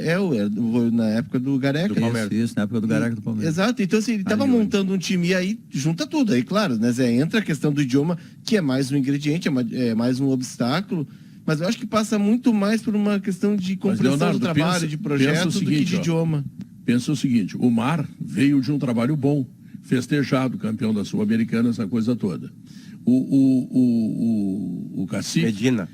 Speaker 6: na época do Gareca.
Speaker 4: Isso, na época do Gareca do Palmeiras.
Speaker 6: Exato, então assim, ele estava montando um time e aí junta tudo. Aí, claro, né, Zé, entra a questão do idioma, que é mais um ingrediente, é mais um obstáculo, mas eu acho que passa muito mais por uma questão de compreensão
Speaker 1: Leonardo,
Speaker 6: do trabalho, de projeto, do que de idioma.
Speaker 1: Pensa o seguinte, o Mar veio de um trabalho bom, festejado, campeão da Sul-Americana, essa coisa toda. O Cacique...
Speaker 5: Medina.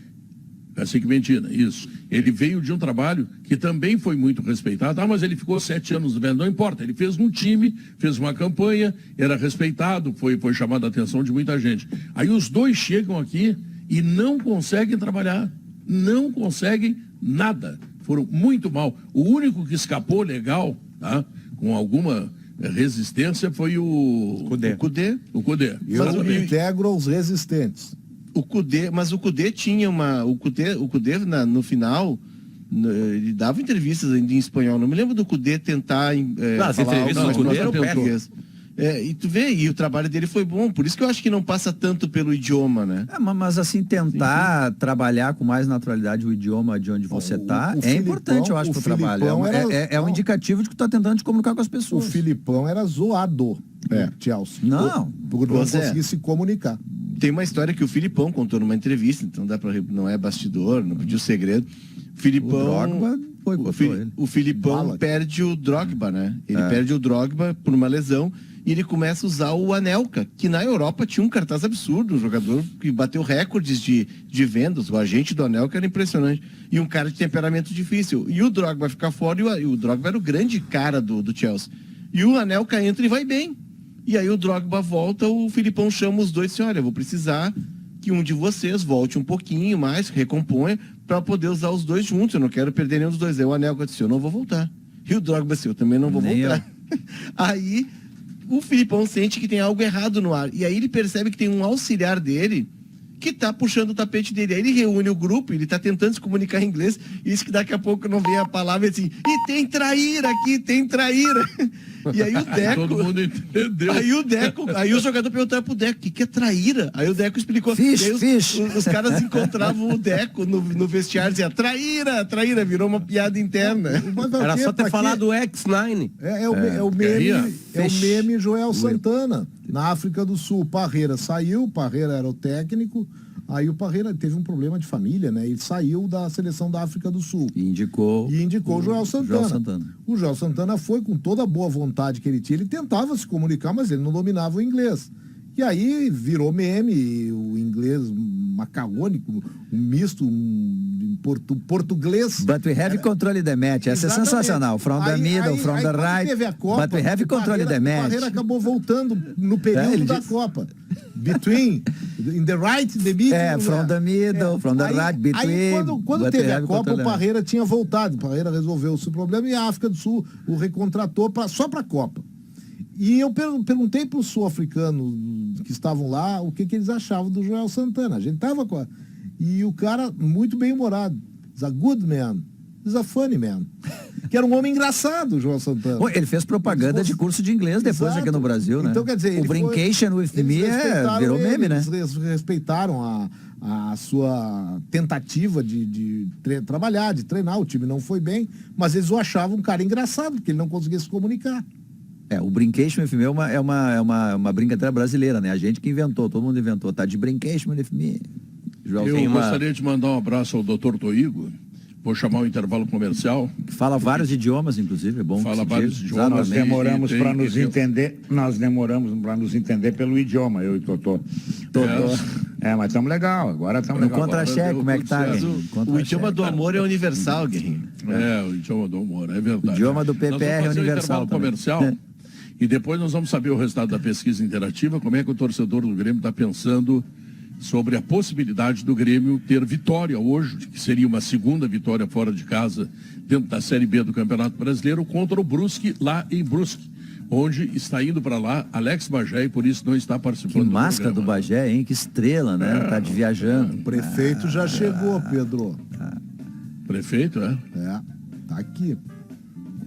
Speaker 1: Cacique Medina, isso. Ele veio de um trabalho que também foi muito respeitado. Ah, mas ele ficou 7 anos no Vélez. Não importa, ele fez um time, fez uma campanha, era respeitado, foi chamado a atenção de muita gente. Aí os dois chegam aqui e não conseguem trabalhar. Não conseguem nada. Foram muito mal. O único que escapou legal, tá? Com alguma resistência, foi o Cudê. O Cudê.
Speaker 2: Eu integro os resistentes.
Speaker 6: Mas o Cudê tinha o Cudê no final, ele dava entrevistas ainda em espanhol. Não me lembro do Cudê tentar
Speaker 5: as
Speaker 6: falar
Speaker 5: entrevistas do Cudê eram
Speaker 6: português. E tu vê, e o trabalho dele foi bom, por isso que eu acho que não passa tanto pelo idioma, né?
Speaker 4: Mas assim, tentar trabalhar com mais naturalidade o idioma de onde você está é importante, eu acho, pro trabalho. É um indicativo de que tu tá tentando te comunicar com as
Speaker 2: O
Speaker 4: pessoas.
Speaker 2: Filipão era zoado, Chelsea.
Speaker 4: Não.
Speaker 2: Por não conseguir se comunicar.
Speaker 6: Tem uma história que o Filipão contou numa entrevista, então não é bastidor, não pediu segredo. Filipão, o Filipão perde o Drogba, né? Ele perde o Drogba por uma lesão e ele começa a usar o Anelka, que na Europa tinha um cartaz absurdo, um jogador que bateu recordes de vendas, o agente do Anelka era impressionante, e um cara de temperamento difícil. E o Drogba fica fora, e o Drogba era o grande cara do Chelsea. E o Anelka entra e vai bem. E aí o Drogba volta, o Filipão chama os dois e diz, olha, eu vou precisar que um de vocês volte um pouquinho mais, recomponha, para poder usar os dois juntos, eu não quero perder nenhum dos dois. Aí o Anelka disse, eu não vou voltar. E o Drogba disse, eu também não vou voltar. Aí o Filipão sente que tem algo errado no ar. E aí ele percebe que tem um auxiliar dele que tá puxando o tapete dele. Aí ele reúne o grupo, ele tá tentando se comunicar em inglês, e isso que daqui a pouco não vem a palavra assim, e tem traíra aqui, tem traíra. E aí o Deco...
Speaker 1: Todo mundo entendeu.
Speaker 6: Aí o jogador perguntou pro Deco, o que é traíra? Aí o Deco explicou.
Speaker 4: Fish.
Speaker 6: Os caras encontravam o Deco no vestiário e diziam, traíra, virou uma piada interna.
Speaker 5: Era só ter falado X9.
Speaker 2: É o meme Joel Santana. Na África do Sul, o Parreira saiu, o Parreira era o técnico, aí o Parreira teve um problema de família, né? Ele saiu da seleção da África do Sul.
Speaker 4: E indicou
Speaker 2: o Joel Santana. O Joel Santana foi com toda a boa vontade que ele tinha, ele tentava se comunicar, mas ele não dominava o inglês. E aí virou meme, o inglês macarrônico, um misto, português.
Speaker 4: But we have control the match. Essa é sensacional. From the middle, from the right.
Speaker 2: Teve a Copa,
Speaker 4: but we have control the match.
Speaker 2: O Parreira acabou voltando no período da Copa. In the right, the middle.
Speaker 4: From the middle, from the right, between.
Speaker 2: Aí quando teve a Copa, o Parreira tinha voltado. O Parreira resolveu o seu problema e a África do Sul o recontratou só para a Copa. E eu perguntei para os sul-africanos que estavam lá o que eles achavam do Joel Santana. A gente tava com E o cara, muito bem-humorado. He's a good man. He's a funny man. Que era um homem engraçado, o Joel Santana.
Speaker 4: Bom, ele fez propaganda de curso de inglês depois. Exato. Aqui no Brasil, né?
Speaker 2: Então, quer dizer,
Speaker 4: o Brincation with me virou meme, né?
Speaker 2: Eles respeitaram a sua tentativa de trabalhar, de treinar. O time não foi bem, mas eles o achavam um cara engraçado, porque ele não conseguia se comunicar.
Speaker 4: O Brincation with me é uma brincadeira brasileira, né? A gente que inventou, todo mundo inventou, tá? De Brincation with me.
Speaker 1: Eu gostaria de mandar um abraço ao Dr. Toigo. Vou chamar o intervalo comercial.
Speaker 4: Fala vários idiomas, inclusive, é bom.
Speaker 1: Fala vários idiomas.
Speaker 3: Nós demoramos para nos entender. Nós demoramos para nos entender pelo idioma, eu e Totô. Mas estamos legal. Agora estamos legal.
Speaker 4: No contra-cheque, como é que tá?
Speaker 6: O idioma do amor é universal, Guerrinho.
Speaker 1: O idioma do amor, é verdade.
Speaker 4: O idioma do PPR é universal.
Speaker 1: O comercial. E depois nós vamos saber o resultado da pesquisa interativa, como é que o torcedor do Grêmio está pensando sobre a possibilidade do Grêmio ter vitória hoje, que seria uma segunda vitória fora de casa dentro da Série B do Campeonato Brasileiro contra o Brusque, lá em Brusque, onde está indo para lá Alex Bagé e por isso não está participando.
Speaker 4: Que máscara do Bagé, hein? Que estrela, né? Tá viajando.
Speaker 2: O prefeito já chegou, Pedro.
Speaker 1: Prefeito,
Speaker 2: tá aqui.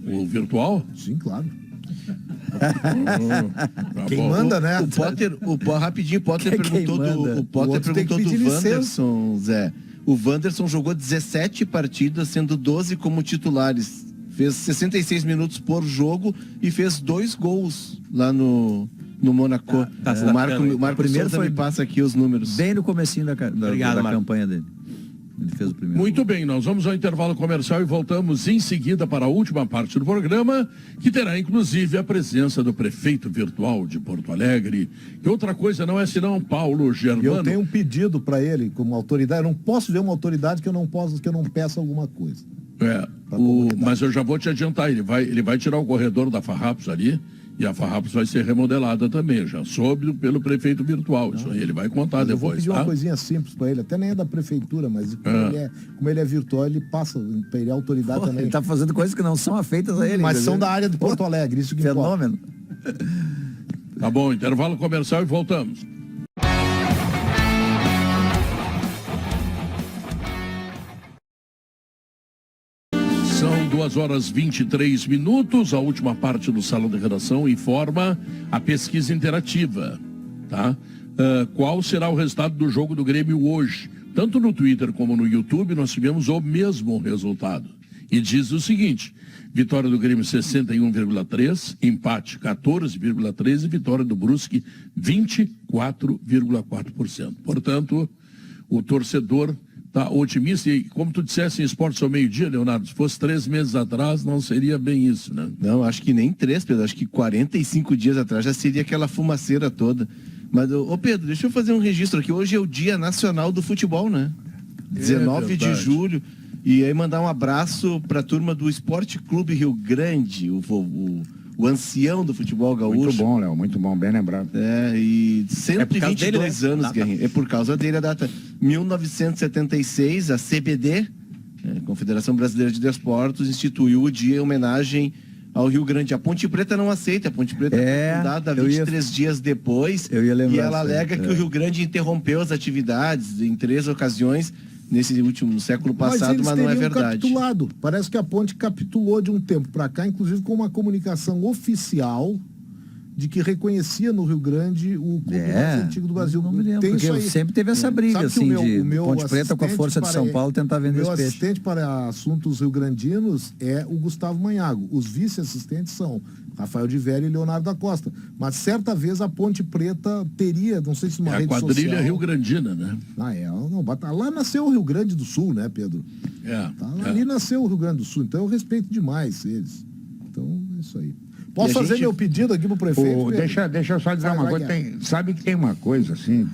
Speaker 1: O virtual?
Speaker 2: Sim, claro.
Speaker 1: Tá
Speaker 2: Quem
Speaker 1: bom.
Speaker 2: manda, né?
Speaker 6: Rapidinho, o Potter
Speaker 4: Quem
Speaker 6: perguntou
Speaker 4: manda?
Speaker 6: do, o Potter
Speaker 2: O outro tem que
Speaker 6: perguntou do
Speaker 2: pedir licença.
Speaker 6: Wanderson, Zé. O Wanderson jogou 17 partidas, sendo 12 como titulares. Fez 66 minutos por jogo e fez 2 gols lá no Monaco.
Speaker 5: Tá se
Speaker 6: o Marco,
Speaker 5: adaptando aí.
Speaker 6: o Marco
Speaker 4: Primeiro
Speaker 6: Souza
Speaker 4: foi
Speaker 6: me passa aqui os números.
Speaker 4: Bem no comecinho da
Speaker 5: Obrigado, Marco.
Speaker 4: campanha dele. Ele fez o primeiro.
Speaker 1: Muito bem, nós vamos ao intervalo comercial e voltamos em seguida para a última parte do programa, que terá inclusive a presença do prefeito virtual de Porto Alegre. E outra coisa não é senão Paulo
Speaker 2: E
Speaker 1: Germano.
Speaker 2: eu tenho um pedido para ele, como autoridade. Eu não posso ver uma autoridade que eu não peça alguma coisa.
Speaker 1: Mas eu já vou te adiantar, ele vai tirar o corredor da Farrapos ali, e a Farrapos vai ser remodelada também, já soube pelo prefeito virtual. Isso aí ele vai contar
Speaker 2: Mas eu vou
Speaker 1: depois,
Speaker 2: pedir
Speaker 1: tá?
Speaker 2: uma coisinha simples para ele, até nem é da prefeitura, mas como ele é virtual, ele passa, ele é autoridade
Speaker 4: Pô,
Speaker 2: também.
Speaker 4: ele tá fazendo coisas que não são afeitas a ele.
Speaker 2: Mas
Speaker 4: entendeu?
Speaker 2: são da área de Porto Alegre, isso que importa.
Speaker 4: Fenômeno.
Speaker 1: Tá bom, intervalo comercial e voltamos. São 2h23, a última parte do Salão de Redação informa a pesquisa interativa, tá? Qual será o resultado do jogo do Grêmio hoje? Tanto no Twitter como no YouTube nós tivemos o mesmo resultado. E diz o seguinte: vitória do Grêmio 61,3%, empate 14,13% e vitória do Brusque 24,4%. Portanto, o torcedor está otimista e, como tu dissesse em Esportes ao meio-dia, Leonardo, se fosse 3 meses atrás, não seria bem isso, né?
Speaker 6: Não, acho que nem 3, Pedro. Acho que 45 dias atrás já seria aquela fumaceira toda. Mas, ô Pedro, deixa eu fazer um registro aqui. Hoje é o Dia Nacional do Futebol, né? 19 de
Speaker 1: verdade.
Speaker 6: julho. E aí mandar um abraço para a turma do Esporte Clube Rio Grande, o ancião do futebol gaúcho.
Speaker 3: Muito bom, Léo, muito bom, bem lembrado.
Speaker 6: E
Speaker 5: É por causa
Speaker 6: 122
Speaker 5: dele, né?
Speaker 6: anos,
Speaker 5: Data.
Speaker 6: Guerrinho. É por causa dele a data. 1976, a CBD, Confederação Brasileira de Desportos, instituiu o dia em homenagem ao Rio Grande. A Ponte Preta não aceita. A Ponte Preta foi fundada 23 dias depois.
Speaker 4: Eu ia lembrar
Speaker 6: e ela
Speaker 4: disso aí.
Speaker 6: alega que o Rio Grande interrompeu as atividades em 3 ocasiões no século passado, mas não é verdade.
Speaker 2: Capitulado. Parece que a Ponte capitulou de um tempo para cá, inclusive com uma comunicação oficial de que reconhecia no Rio Grande o clube mais antigo do Brasil.
Speaker 4: Não me lembro,
Speaker 2: Tem
Speaker 4: porque
Speaker 2: isso aí.
Speaker 4: sempre teve essa briga,
Speaker 2: Sabe que
Speaker 4: assim,
Speaker 2: o meu
Speaker 4: de Ponte Preta com a
Speaker 2: assistente
Speaker 4: força de
Speaker 2: para-
Speaker 4: São Paulo tentar vender
Speaker 2: Meu
Speaker 4: esse peixe.
Speaker 2: assistente para assuntos rio-grandinos é o Gustavo Manhago. Os vice-assistentes são Rafael de Velho e Leonardo da Costa. Mas certa vez a Ponte Preta teria, não sei se numa
Speaker 1: É a
Speaker 2: rede
Speaker 1: quadrilha
Speaker 2: social...
Speaker 1: Rio-Grandina, né?
Speaker 2: Não, lá nasceu o Rio Grande do Sul, né, Pedro? Ali nasceu o Rio Grande do Sul, então eu respeito demais eles. Então, é isso aí. Posso fazer meu pedido aqui pro prefeito?
Speaker 3: Deixa eu só dizer
Speaker 2: Vai,
Speaker 3: uma
Speaker 2: vai,
Speaker 3: coisa. Sabe que tem uma coisa assim,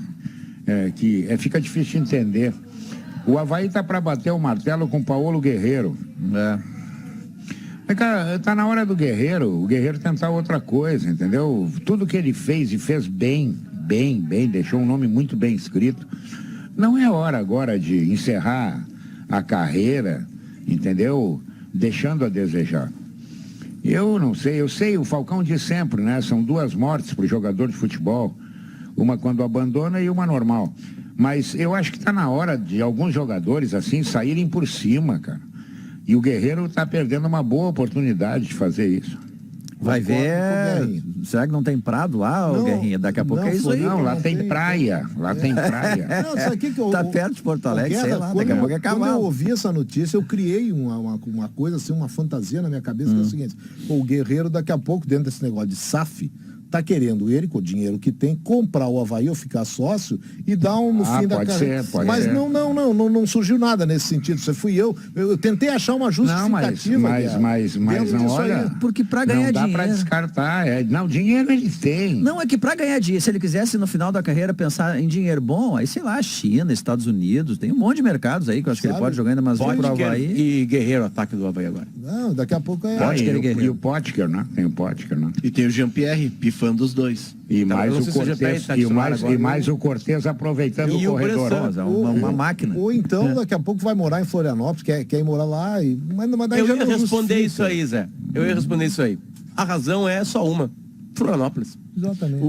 Speaker 3: que fica difícil de entender. O Avaí tá para bater o martelo com o Paulo Guerreiro. Mas, cara, tá na hora do o Guerreiro tentar outra coisa, entendeu? Tudo que ele fez e fez bem, deixou um nome muito bem escrito. Não é hora agora de encerrar a carreira, entendeu? Deixando a desejar. Eu não sei, o Falcão diz sempre, né? São 2 mortes para o jogador de futebol. Uma quando abandona e uma normal. Mas eu acho que está na hora de alguns jogadores, assim, saírem por cima, cara. E o Guerreiro está perdendo uma boa oportunidade de fazer isso.
Speaker 4: Vai ver. Será que não tem prado lá, ô
Speaker 2: Não,
Speaker 4: Guerrinha? Daqui a pouco
Speaker 2: não,
Speaker 4: é isso aí.
Speaker 3: Não, lá
Speaker 2: não
Speaker 3: tem
Speaker 2: tem.
Speaker 3: praia. Lá tem praia.
Speaker 2: Não, sabe o que eu,
Speaker 4: Tá perto de Porto Alegre, sei lá, daqui a pouco é
Speaker 2: Quando eu
Speaker 4: cavalo.
Speaker 2: ouvi essa notícia, eu criei uma coisa assim, uma fantasia na minha cabeça, que é o seguinte: o Guerreiro daqui a pouco, dentro desse negócio de SAF, tá querendo ele, com o dinheiro que tem, comprar o Avaí ou ficar sócio e dar no fim da carreira.
Speaker 3: Pode
Speaker 2: Mas
Speaker 3: ser.
Speaker 2: não surgiu nada nesse sentido. Isso fui eu. Eu tentei achar uma justificativa.
Speaker 3: mas
Speaker 2: dentro
Speaker 3: não,
Speaker 2: disso aí.
Speaker 3: olha...
Speaker 4: Porque para ganhar
Speaker 3: não dá
Speaker 4: dinheiro.
Speaker 3: para descartar. Não, dinheiro ele tem.
Speaker 4: Não, é que para ganhar dinheiro, se ele quisesse no final da carreira pensar em dinheiro bom, aí sei lá, China, Estados Unidos, tem um monte de mercados aí que eu acho que ele
Speaker 2: Sabe?
Speaker 4: pode jogar ainda mais pro
Speaker 5: Potker
Speaker 4: Avaí.
Speaker 5: e Guerreiro, ataque do Avaí agora.
Speaker 2: Não, daqui a pouco é.
Speaker 4: Potker e Guerreiro.
Speaker 3: E o Potker, né? Tem o Potker, né?
Speaker 6: E tem o Jean-Pierre, pifando os dois.
Speaker 3: E
Speaker 5: Então,
Speaker 3: mais
Speaker 5: eu não
Speaker 3: o
Speaker 5: sei se o Jean-Pierre
Speaker 3: Cortez,
Speaker 5: tá
Speaker 3: e
Speaker 5: titular
Speaker 3: mais,
Speaker 5: agora,
Speaker 3: e mais o Cortez aproveitando
Speaker 5: E
Speaker 3: o
Speaker 5: o
Speaker 3: corredor.
Speaker 5: Bressan.
Speaker 4: É uma máquina.
Speaker 2: Ou então, daqui a pouco vai morar em Florianópolis, quer ir morar lá. Mas daí
Speaker 5: Eu
Speaker 2: já
Speaker 5: ia
Speaker 2: não
Speaker 5: responder
Speaker 2: justifica.
Speaker 5: isso aí, Zé. Eu ia responder isso aí. A razão é só uma. Florianópolis.
Speaker 2: Exatamente.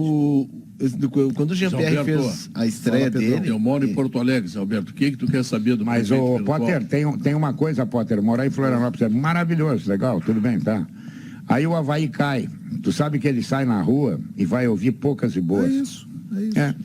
Speaker 6: Quando o Jean-Pierre
Speaker 1: Alberto,
Speaker 6: fez a estreia
Speaker 2: fala, Pedrão.
Speaker 6: dele...
Speaker 1: Eu moro em Porto Alegre, Zé Alberto. O que tu quer saber do
Speaker 3: Mas,
Speaker 1: prefeito
Speaker 3: o
Speaker 1: virtual?
Speaker 3: Potter, tem uma coisa, Potter, morar em Florianópolis é maravilhoso, legal, tudo bem, tá? Aí o Avaí cai. Tu sabe que ele sai na rua e vai ouvir poucas e boas.
Speaker 2: É isso.
Speaker 3: É.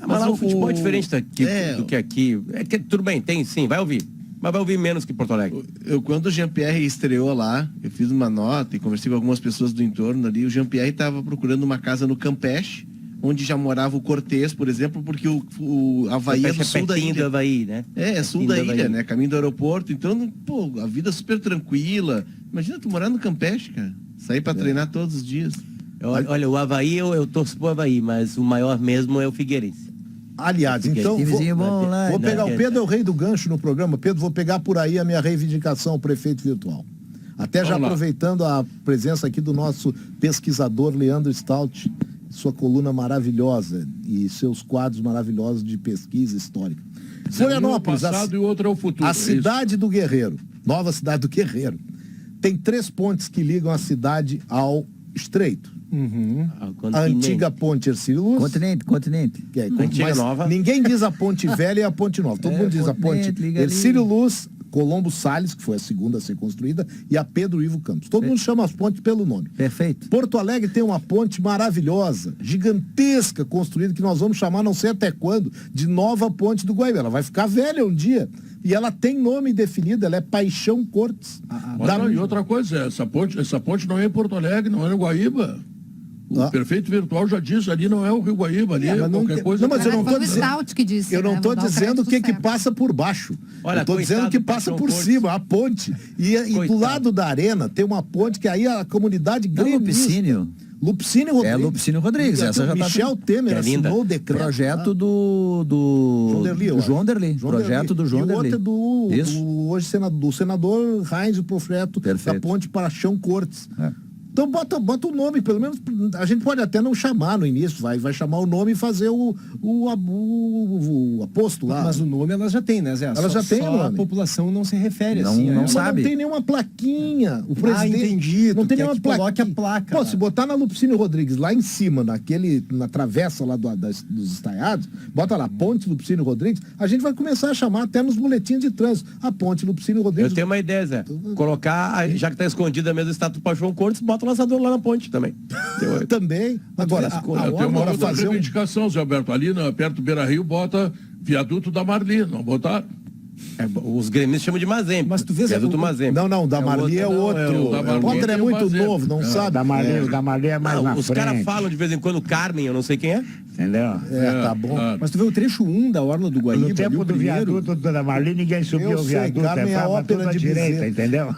Speaker 5: Mas lá o futebol é diferente daqui, do que aqui. É que tudo bem, tem sim, vai ouvir. Mas vai ouvir menos que Porto Alegre.
Speaker 6: Quando o Jean-Pierre estreou lá, eu fiz uma nota e conversei com algumas pessoas do entorno ali. O Jean-Pierre estava procurando uma casa no Campeche, onde já morava o Cortez, por exemplo, porque o Avaí é do sul da ilha.
Speaker 5: Do Avaí, né?
Speaker 6: É sul da ilha, né? Caminho do aeroporto. Então, pô, a vida é super tranquila. Imagina tu morar no Campeche, cara. Sair para treinar todos os dias.
Speaker 5: Olha, o Avaí, eu torço pro Avaí, mas o maior mesmo é o Figueirense.
Speaker 2: Aliás, então, vou pegar o Pedro, é o rei do gancho no programa. Pedro, vou pegar por aí a minha reivindicação, prefeito virtual. Até já aproveitando a presença aqui do nosso pesquisador Leandro Stout, sua coluna maravilhosa e seus quadros maravilhosos de pesquisa histórica. Florianópolis,
Speaker 1: o passado e o outro é o futuro.
Speaker 2: A cidade do Guerreiro, nova cidade do Guerreiro, tem 3 pontes que ligam a cidade ao Estreito. A antiga ponte Hercílio Luz.
Speaker 4: Continente.
Speaker 2: Que é,
Speaker 5: antiga nova.
Speaker 2: Ninguém diz a ponte velha e a ponte nova. Todo mundo diz a ponte Hercílio Luz, Colombo Salles, que foi a segunda a ser construída, e a Pedro Ivo Campos. Todo mundo chama as pontes pelo nome.
Speaker 4: Perfeito.
Speaker 2: Porto Alegre tem uma ponte maravilhosa, gigantesca, construída, que nós vamos chamar, não sei até quando, de Nova Ponte do Guaíba. Ela vai ficar velha um dia. E ela tem nome definido, ela é Paixão Cortes.
Speaker 1: E outra coisa, essa ponte não é em Porto Alegre, não é no Guaíba. O prefeito virtual já disse, ali não é o Rio Guaíba, ali é qualquer coisa.
Speaker 2: Não, mas eu não estou
Speaker 7: dizendo. Que disse,
Speaker 2: eu não estou dizendo o que
Speaker 7: certo.
Speaker 2: passa por baixo.
Speaker 5: Olha,
Speaker 2: eu estou dizendo que passa por cima, a ponte. E do lado da arena tem uma ponte que aí a comunidade gremista. Lupicínio Rodrigues.
Speaker 4: É Lupicínio Rodrigues. Essa já
Speaker 2: Michel Temer assinou o decreto.
Speaker 4: Projeto do João Derli. Projeto do João Derli.
Speaker 2: E o outro é do senador Heinz, o Profeto, da ponte Paixão Cortes. Então bota o nome, pelo menos a gente pode até não chamar no início, vai chamar o nome e fazer o aposto lá.
Speaker 8: Mas o nome elas já tem, né, Zé?
Speaker 2: Ela já tem o nome.
Speaker 8: A população não se refere assim.
Speaker 4: Não sabe.
Speaker 2: Não tem nenhuma plaquinha. O presidente
Speaker 8: entendi.
Speaker 2: não tem nenhuma plaquinha.
Speaker 8: Coloque a placa.
Speaker 2: Pô, se botar na Lupicínio Rodrigues, lá em cima, na travessa lá dos estaiados, bota lá, Ponte Lupicínio Rodrigues, a gente vai começar a chamar até nos boletins de trânsito. A Ponte Lupicínio Rodrigues.
Speaker 5: Eu tenho uma ideia, Zé. Colocar, já que tá escondida mesmo a estátua do Paixão Cortes, bota o lançador lá na ponte também.
Speaker 2: Também. Agora,
Speaker 1: eu tenho uma outra reivindicação, Zé Alberto. Ali perto do Beira-Rio, bota viaduto da Marli, não botaram?
Speaker 5: Os gremistas chamam de Mazembe.
Speaker 8: Mas tu vês
Speaker 5: viaduto Mazembe.
Speaker 2: Não, da Marli é outro. O Potter é muito novo, não sabe.
Speaker 3: O da Marli é mais na
Speaker 5: Os
Speaker 3: frente.
Speaker 5: caras falam de vez em quando Carmen, eu não sei quem é.
Speaker 3: Entendeu?
Speaker 2: Tá bom.
Speaker 8: Mas tu vê o trecho 1 da Orla do Guaíba.
Speaker 3: No tempo do viaduto da Marli, ninguém subia o viaduto.
Speaker 2: Carmen é a ópera de
Speaker 3: direita, entendeu?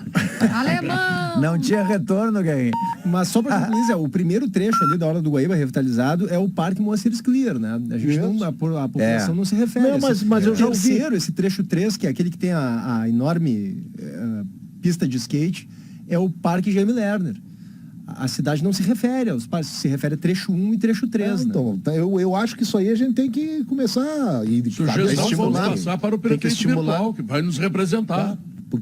Speaker 7: Alemão!
Speaker 4: Não tinha retorno, Guerrinho.
Speaker 8: Mas só para concluir, Zé, o primeiro trecho ali da Orla do Guaíba revitalizado é o Parque Moacir Clear, né? A gente a população não se refere.
Speaker 2: Não, mas eu já ouvi.
Speaker 8: Esse trecho 3, que é aquele que tem a enorme pista de skate, é o Parque Jaime Lerner. A cidade não se refere aos parques, se refere a trecho 1 e trecho 3, né?
Speaker 2: Então, eu acho que isso aí a gente tem que começar a
Speaker 1: sugestão, vamos passar para o prefeito virtual, que vai nos representar.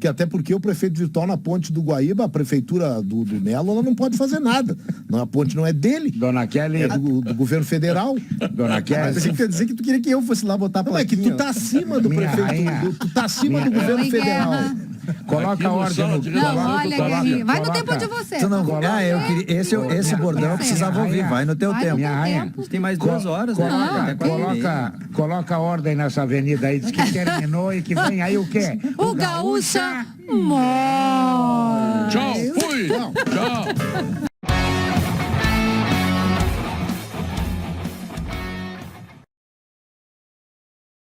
Speaker 2: Até porque o prefeito virtual na ponte do Guaíba, a prefeitura do Melo, ela não pode fazer nada. A ponte não é dele.
Speaker 3: Dona Kelly.
Speaker 2: É do governo federal.
Speaker 3: Dona Kelly.
Speaker 8: Mas quer dizer que tu queria que eu fosse lá botar a plaquinha.
Speaker 2: Não, é que tu tá acima do prefeito. Tu tá acima do governo federal.
Speaker 3: Coloca a ordem no...
Speaker 7: Não, olha, Guerrinho, vai no tempo de você.
Speaker 4: Esse bordão eu precisava ouvir, vai no teu tempo.
Speaker 3: Minha rainha.
Speaker 4: Tem mais 2 horas, né?
Speaker 3: Coloca a ordem nessa avenida aí, diz que terminou e que vem aí o quê?
Speaker 7: O Gaúcha Mó.
Speaker 1: Tchau, fui! Tchau.